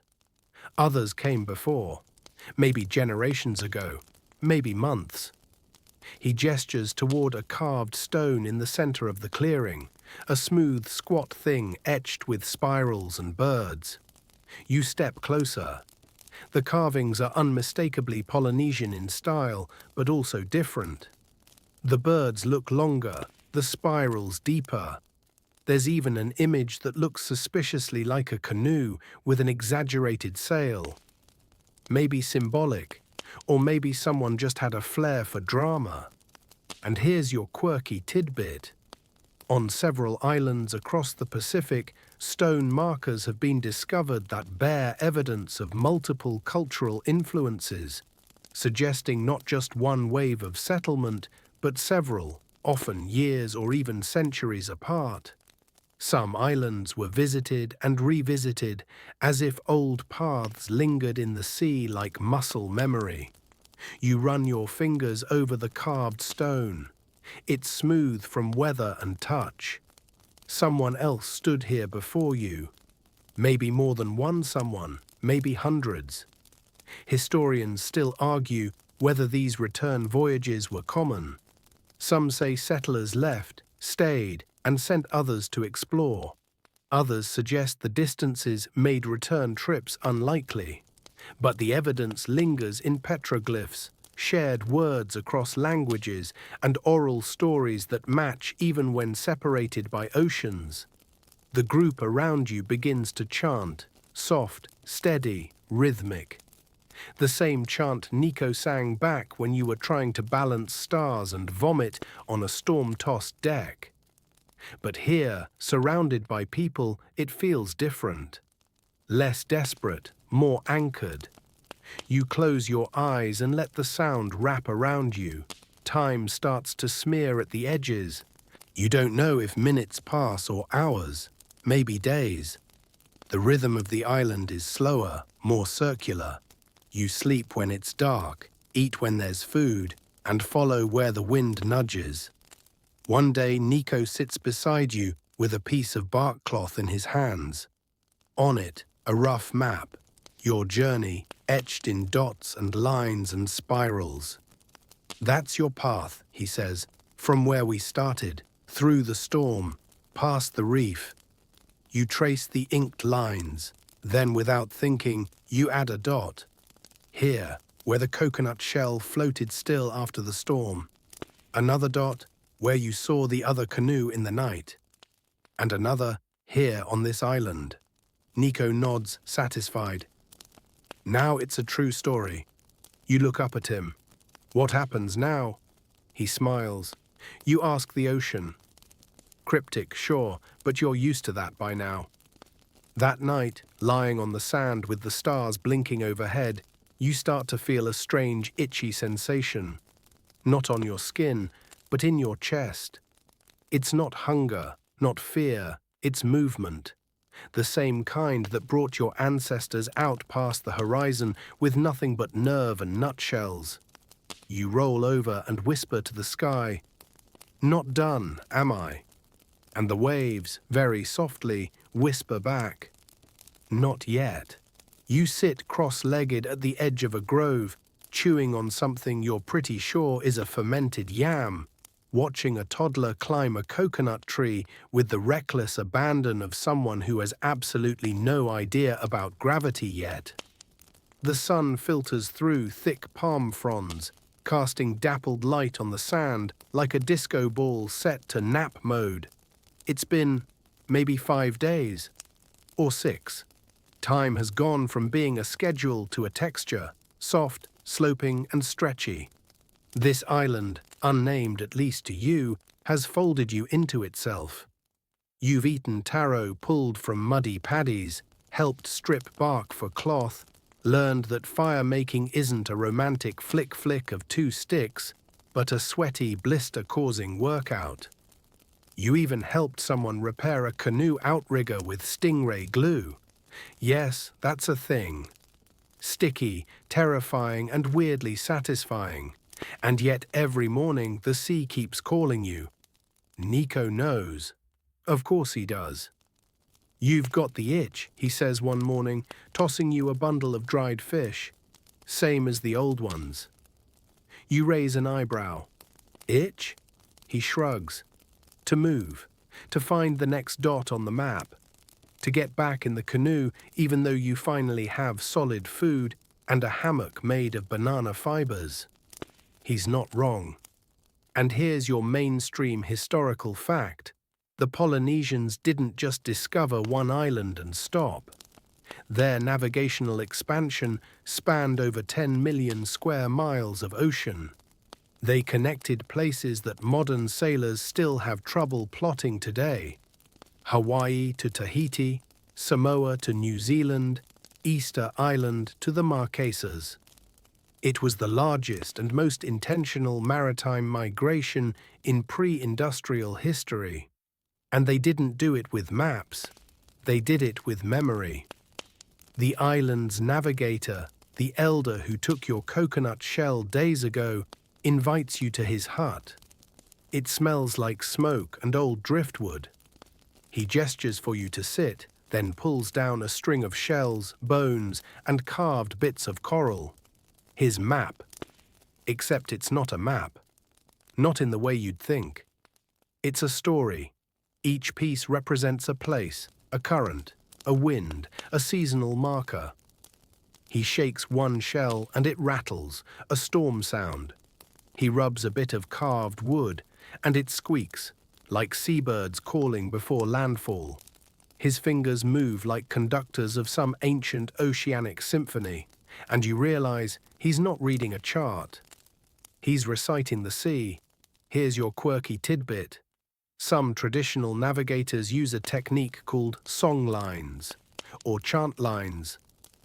Others came before. Maybe generations ago. Maybe months. He gestures toward a carved stone in the center of the clearing, a smooth, squat thing etched with spirals and birds. You step closer. The carvings are unmistakably Polynesian in style, but also different. The birds look longer, the spirals deeper. There's even an image that looks suspiciously like a canoe with an exaggerated sail. Maybe symbolic, or maybe someone just had a flair for drama. And here's your quirky tidbit. On several islands across the Pacific, stone markers have been discovered that bear evidence of multiple cultural influences, suggesting not just one wave of settlement, but several, often years or even centuries apart. Some islands were visited and revisited, as if old paths lingered in the sea like muscle memory. You run your fingers over the carved stone. It's smooth from weather and touch. Someone else stood here before you. Maybe more than one someone, maybe hundreds. Historians still argue whether these return voyages were common. Some say settlers left, stayed, and sent others to explore. Others suggest the distances made return trips unlikely. But the evidence lingers in petroglyphs, shared words across languages, and oral stories that match even when separated by oceans. The group around you begins to chant, soft, steady, rhythmic. The same chant Nico sang back when you were trying to balance stars and vomit on a storm-tossed deck. But here, surrounded by people, it feels different. Less desperate, more anchored. You close your eyes and let the sound wrap around you. Time starts to smear at the edges. You don't know if minutes pass or hours, maybe days. The rhythm of the island is slower, more circular. You sleep when it's dark, eat when there's food, and follow where the wind nudges. One day, Nico sits beside you with a piece of bark cloth in his hands. On it, a rough map, your journey etched in dots and lines and spirals. "That's your path," he says, "from where we started, through the storm, past the reef." You trace the inked lines, then without thinking, you add a dot. Here, where the coconut shell floated still after the storm. Another dot, where you saw the other canoe in the night. And another, here on this island. Nico nods, satisfied. Now it's a true story. You look up at him. What happens now? He smiles. You ask the ocean. Cryptic, sure, but you're used to that by now. That night, lying on the sand with the stars blinking overhead, you start to feel a strange, itchy sensation. Not on your skin, but in your chest. It's not hunger, not fear, it's movement. The same kind that brought your ancestors out past the horizon with nothing but nerve and nutshells. You roll over and whisper to the sky, "Not done, am I?" And the waves, very softly, whisper back, "Not yet." You sit cross-legged at the edge of a grove, chewing on something you're pretty sure is a fermented yam, watching a toddler climb a coconut tree with the reckless abandon of someone who has absolutely no idea about gravity yet. The sun filters through thick palm fronds, casting dappled light on the sand like a disco ball set to nap mode. It's been maybe 5 days, or 6. Time has gone from being a schedule to a texture, soft, sloping, and stretchy. This island, unnamed at least to you, has folded you into itself. You've eaten taro pulled from muddy paddies, helped strip bark for cloth, learned that fire-making isn't a romantic flick-flick of 2 sticks, but a sweaty, blister-causing workout. You even helped someone repair a canoe outrigger with stingray glue. Yes, that's a thing. Sticky, terrifying, and weirdly satisfying. And yet every morning the sea keeps calling you. Nico knows. Of course he does. "You've got the itch," he says one morning, tossing you a bundle of dried fish. Same as the old ones. You raise an eyebrow. "Itch?" He shrugs. "To move. To find the next dot on the map. To get back in the canoe even though you finally have solid food and a hammock made of banana fibers." He's not wrong. And here's your mainstream historical fact. The Polynesians didn't just discover one island and stop. Their navigational expansion spanned over 10 million square miles of ocean. They connected places that modern sailors still have trouble plotting today. Hawaii to Tahiti, Samoa to New Zealand, Easter Island to the Marquesas. It was the largest and most intentional maritime migration in pre-industrial history. And they didn't do it with maps. They did it with memory. The island's navigator, the elder who took your coconut shell days ago, invites you to his hut. It smells like smoke and old driftwood. He gestures for you to sit, then pulls down a string of shells, bones, and carved bits of coral. His map. Except it's not a map. Not in the way you'd think. It's a story. Each piece represents a place, a current, a wind, a seasonal marker. He shakes one shell and it rattles, a storm sound. He rubs a bit of carved wood and it squeaks, like seabirds calling before landfall. His fingers move like conductors of some ancient oceanic symphony, and you realize he's not reading a chart. He's reciting the sea. Here's your quirky tidbit. Some traditional navigators use a technique called song lines, or chant lines,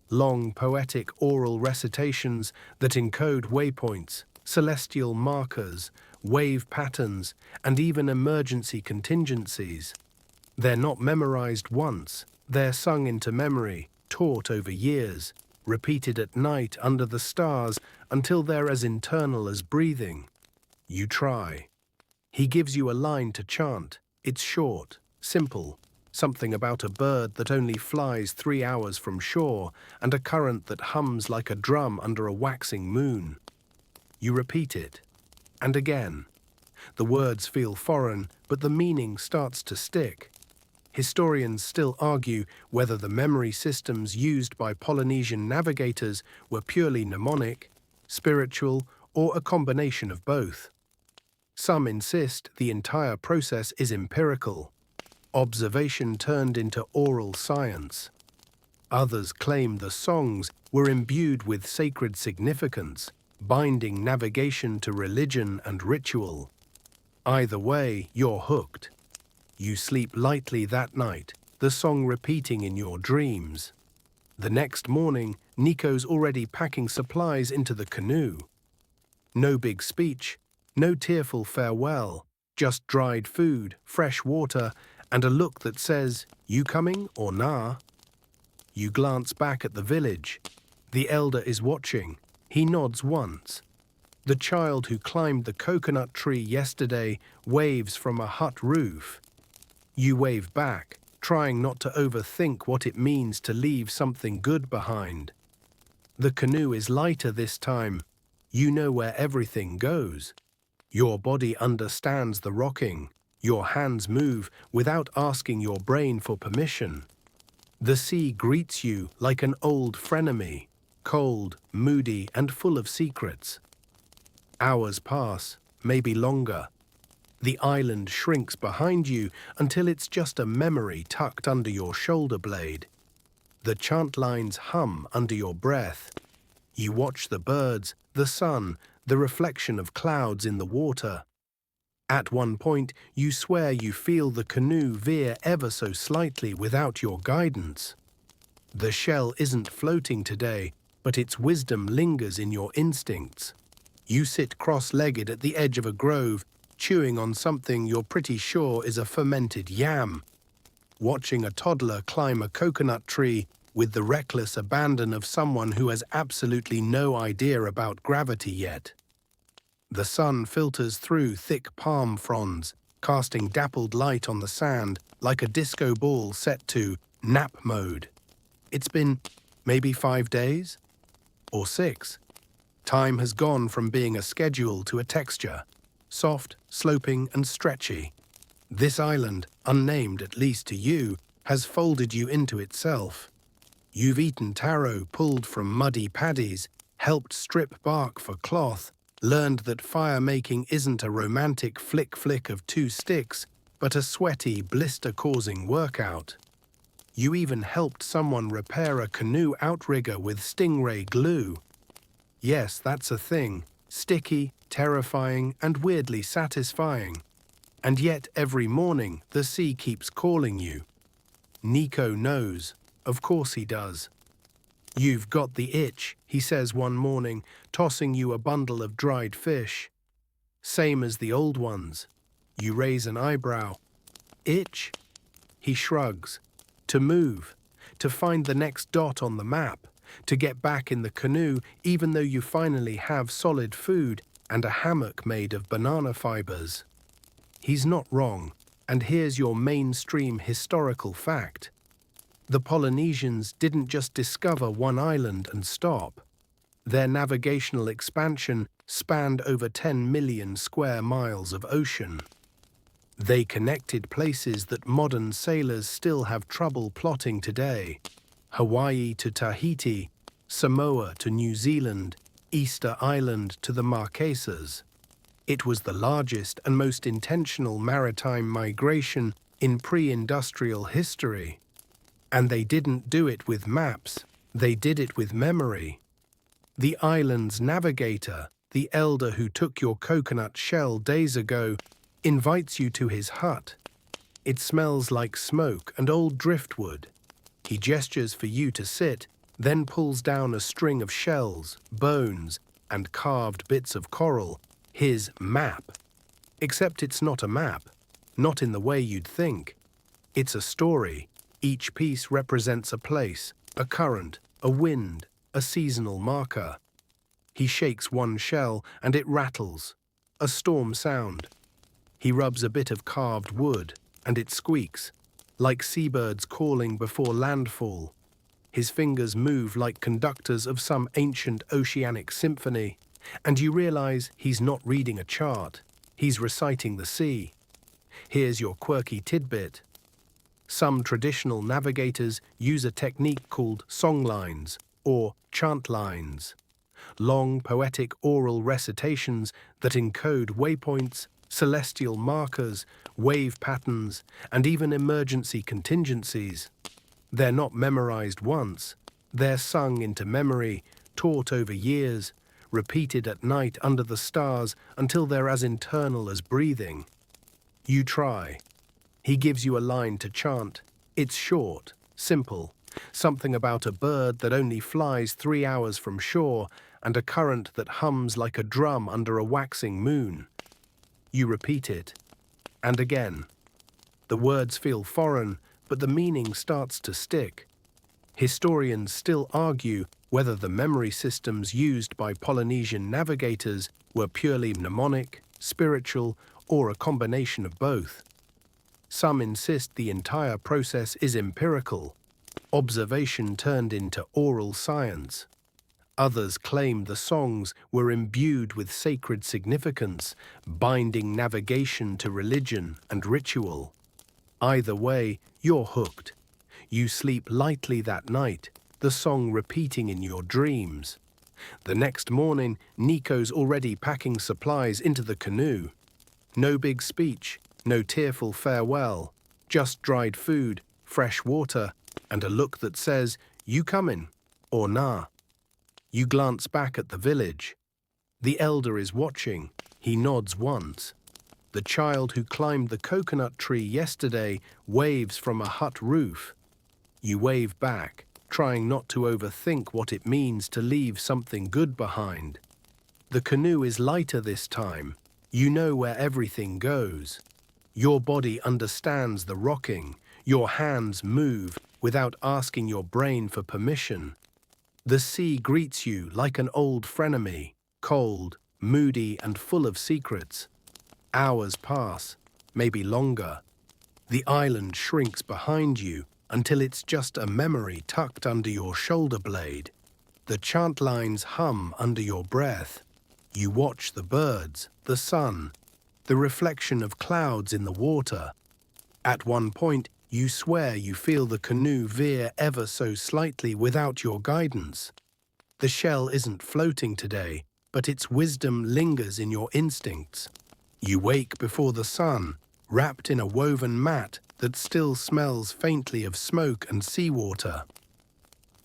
long poetic oral recitations that encode waypoints, celestial markers, wave patterns, and even emergency contingencies. They're not memorized once, they're sung into memory, taught over years, repeated at night under the stars until they're as internal as breathing. You try. He gives you a line to chant. It's short, simple, something about a bird that only flies 3 hours from shore and a current that hums like a drum under a waxing moon. You repeat it, and again. The words feel foreign, but the meaning starts to stick. Historians still argue whether the memory systems used by Polynesian navigators were purely mnemonic, spiritual, or a combination of both. Some insist the entire process is empirical, observation turned into oral science. Others claim the songs were imbued with sacred significance, binding navigation to religion and ritual. Either way, you're hooked. You sleep lightly that night, the song repeating in your dreams. The next morning, Nico's already packing supplies into the canoe. No big speech, no tearful farewell, just dried food, fresh water, and a look that says, "You coming or nah?" You glance back at the village. The elder is watching. He nods once. The child who climbed the coconut tree yesterday waves from a hut roof. You wave back, trying not to overthink what it means to leave something good behind. The canoe is lighter this time. You know where everything goes. Your body understands the rocking. Your hands move without asking your brain for permission. The sea greets you like an old frenemy, cold, moody, and full of secrets. Hours pass, maybe longer. The island shrinks behind you until it's just a memory tucked under your shoulder blade. The chant lines hum under your breath. You watch the birds, the sun, the reflection of clouds in the water. At one point, you swear you feel the canoe veer ever so slightly without your guidance. The shell isn't floating today, but its wisdom lingers in your instincts. You sit cross-legged at the edge of a grove, chewing on something you're pretty sure is a fermented yam, watching a toddler climb a coconut tree with the reckless abandon of someone who has absolutely no idea about gravity yet. The sun filters through thick palm fronds, casting dappled light on the sand like a disco ball set to nap mode. It's been maybe 5 days? Or 6. Time has gone from being a schedule to a texture, soft, sloping, and stretchy. This island, unnamed at least to you, has folded you into itself. You've eaten taro pulled from muddy paddies, helped strip bark for cloth, learned that fire-making isn't a romantic flick-flick of 2 sticks, but a sweaty, blister-causing workout. You even helped someone repair a canoe outrigger with stingray glue. Yes, that's a thing. Sticky, terrifying, and weirdly satisfying. And yet every morning the sea keeps calling you. Nico knows. Of course he does. "You've got the itch," he says one morning, tossing you a bundle of dried fish. "Same as the old ones." You raise an eyebrow. "Itch?" He shrugs. "To move. To find the next dot on the map. To get back in the canoe even though you finally have solid food and a hammock made of banana fibers." He's not wrong, and here's your mainstream historical fact. The Polynesians didn't just discover one island and stop. Their navigational expansion spanned over 10 million square miles of ocean. They connected places that modern sailors still have trouble plotting today. Hawaii to Tahiti, Samoa to New Zealand, Easter Island to the Marquesas. It was the largest and most intentional maritime migration in pre-industrial history. And they didn't do it with maps, they did it with memory. The island's navigator, the elder who took your coconut shell days ago, invites you to his hut. It smells like smoke and old driftwood. He gestures for you to sit, then pulls down a string of shells, bones, and carved bits of coral, his map. Except it's not a map, not in the way you'd think. It's a story. Each piece represents a place, a current, a wind, a seasonal marker. He shakes one shell and it rattles, a storm sound. He rubs a bit of carved wood and it squeaks, like seabirds calling before landfall. His fingers move like conductors of some ancient oceanic symphony, and you realize he's not reading a chart, he's reciting the sea. Here's your quirky tidbit. Some traditional navigators use a technique called songlines or chant lines, long poetic oral recitations that encode waypoints, celestial markers, wave patterns, and even emergency contingencies. They're not memorized once, they're sung into memory, taught over years, repeated at night under the stars until they're as internal as breathing. You try. He gives you a line to chant. It's short, simple, something about a bird that only flies 3 hours from shore and a current that hums like a drum under a waxing moon. You repeat it, and again. The words feel foreign, but the meaning starts to stick. Historians still argue whether the memory systems used by Polynesian navigators were purely mnemonic, spiritual, or a combination of both. Some insist the entire process is empirical, observation turned into oral science. Others claim the songs were imbued with sacred significance, binding navigation to religion and ritual. Either way, you're hooked. You sleep lightly that night, the song repeating in your dreams. The next morning, Nico's already packing supplies into the canoe. No big speech, no tearful farewell, just dried food, fresh water, and a look that says, "You comin'," or "Nah." You glance back at the village. The elder is watching. He nods once. The child who climbed the coconut tree yesterday waves from a hut roof. You wave back, trying not to overthink what it means to leave something good behind. The canoe is lighter this time. You know where everything goes. Your body understands the rocking. Your hands move without asking your brain for permission. The sea greets you like an old frenemy, cold, moody, and full of secrets. Hours pass, maybe longer. The island shrinks behind you until it's just a memory tucked under your shoulder blade. The chant lines hum under your breath. You watch the birds, the sun, the reflection of clouds in the water. At one point, you swear you feel the canoe veer ever so slightly without your guidance. The shell isn't floating today, but its wisdom lingers in your instincts. You wake before the sun, wrapped in a woven mat that still smells faintly of smoke and seawater.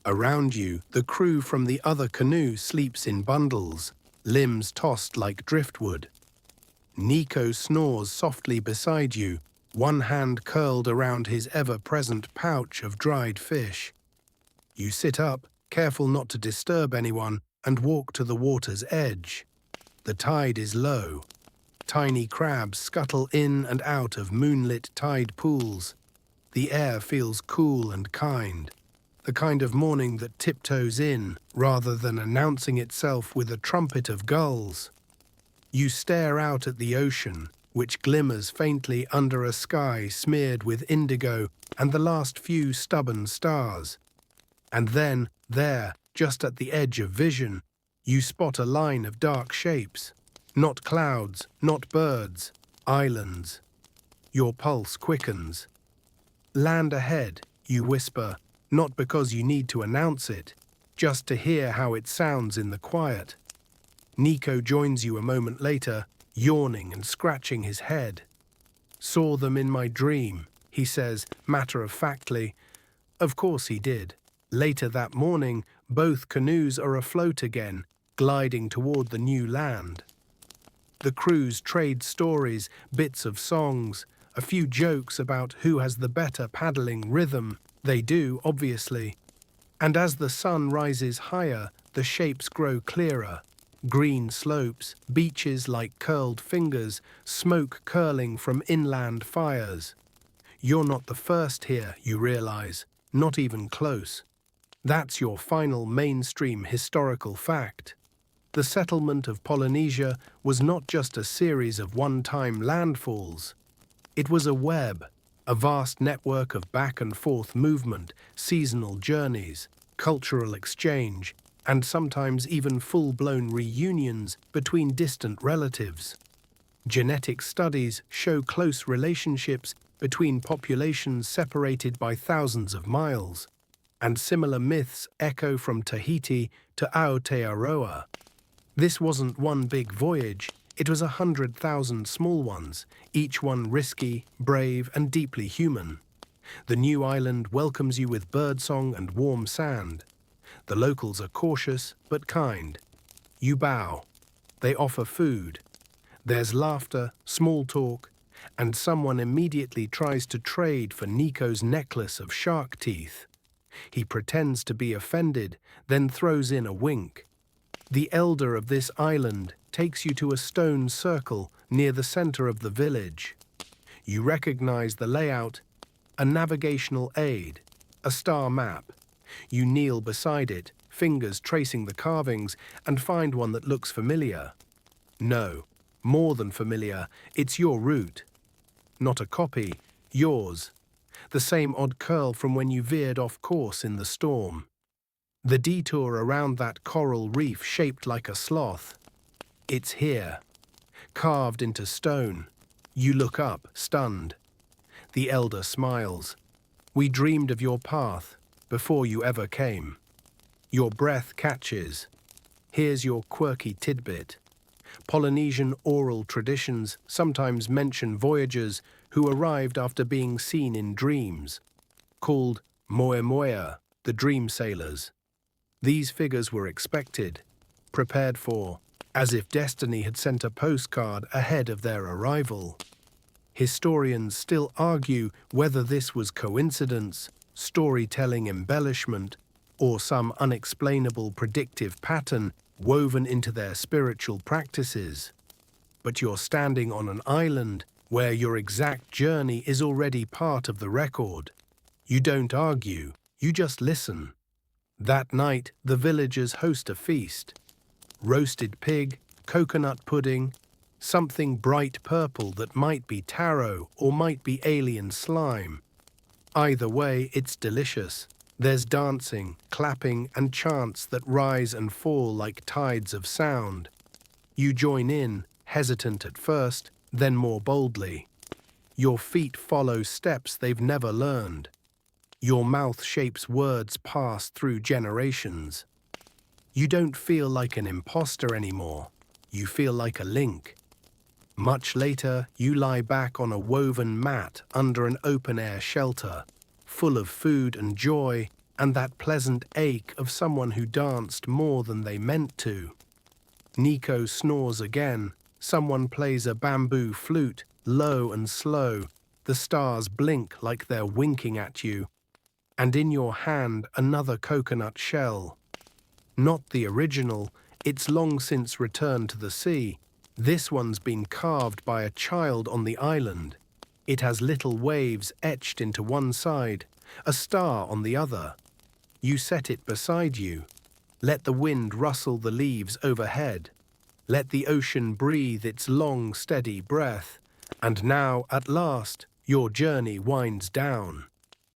Around you, the crew from the other canoe sleeps in bundles, limbs tossed like driftwood. Nico snores softly beside you, one hand curled around his ever-present pouch of dried fish. You sit up, careful not to disturb anyone, and walk to the water's edge. The tide is low. Tiny crabs scuttle in and out of moonlit tide pools. The air feels cool and kind, the kind of morning that tiptoes in rather than announcing itself with a trumpet of gulls. You stare out at the ocean, which glimmers faintly under a sky smeared with indigo and the last few stubborn stars. And then, there, just at the edge of vision, you spot a line of dark shapes. Not clouds, not birds, islands. Your pulse quickens. "Land ahead," you whisper, not because you need to announce it, just to hear how it sounds in the quiet. Nico joins you a moment later, yawning and scratching his head. "Saw them in my dream," he says, matter-of-factly. Of course he did. Later that morning, both canoes are afloat again, gliding toward the new land. The crews trade stories, bits of songs, a few jokes about who has the better paddling rhythm. They do, obviously. And as the sun rises higher, the shapes grow clearer. Green slopes, beaches like curled fingers, smoke curling from inland fires. You're not the first here, you realize, not even close. That's your final mainstream historical fact. The settlement of Polynesia was not just a series of one-time landfalls. It was a web, a vast network of back-and-forth movement, seasonal journeys, cultural exchange, and sometimes even full-blown reunions between distant relatives. Genetic studies show close relationships between populations separated by thousands of miles, and similar myths echo from Tahiti to Aotearoa. This wasn't one big voyage, it was 100,000 small ones, each one risky, brave, and deeply human. The new island welcomes you with birdsong and warm sand. The locals are cautious but kind. You bow. They offer food. There's laughter, small talk, and someone immediately tries to trade for Nico's necklace of shark teeth. He pretends to be offended, then throws in a wink. The elder of this island takes you to a stone circle near the center of the village. You recognize the layout, a navigational aid, a star map. You kneel beside it, fingers tracing the carvings, and find one that looks familiar. No, more than familiar, it's your route. Not a copy, yours. The same odd curl from when you veered off course in the storm. The detour around that coral reef shaped like a sloth. It's here, carved into stone. You look up, stunned. The elder smiles. We dreamed of your path before you ever came. Your breath catches. Here's your quirky tidbit. Polynesian oral traditions sometimes mention voyagers who arrived after being seen in dreams, called moe moea, the dream sailors. These figures were expected, prepared for, as if destiny had sent a postcard ahead of their arrival. Historians still argue whether this was coincidence, storytelling embellishment, or some unexplainable predictive pattern woven into their spiritual practices. But you're standing on an island where your exact journey is already part of the record. You don't argue, you just listen. That night, the villagers host a feast. Roasted pig, coconut pudding, something bright purple that might be taro or might be alien slime. Either way, it's delicious. There's dancing, clapping, and chants that rise and fall like tides of sound. You join in, hesitant at first, then more boldly. Your feet follow steps they've never learned. Your mouth shapes words passed through generations. You don't feel like an imposter anymore. You feel like a link. Much later, you lie back on a woven mat under an open-air shelter, full of food and joy, and that pleasant ache of someone who danced more than they meant to. Nico snores again. Someone plays a bamboo flute, low and slow. The stars blink like they're winking at you. And in your hand, another coconut shell. Not the original, it's long since returned to the sea. This one's been carved by a child on the island. It has little waves etched into one side, a star on the other. You set it beside you. Let the wind rustle the leaves overhead. Let the ocean breathe its long, steady breath. And now, at last, your journey winds down.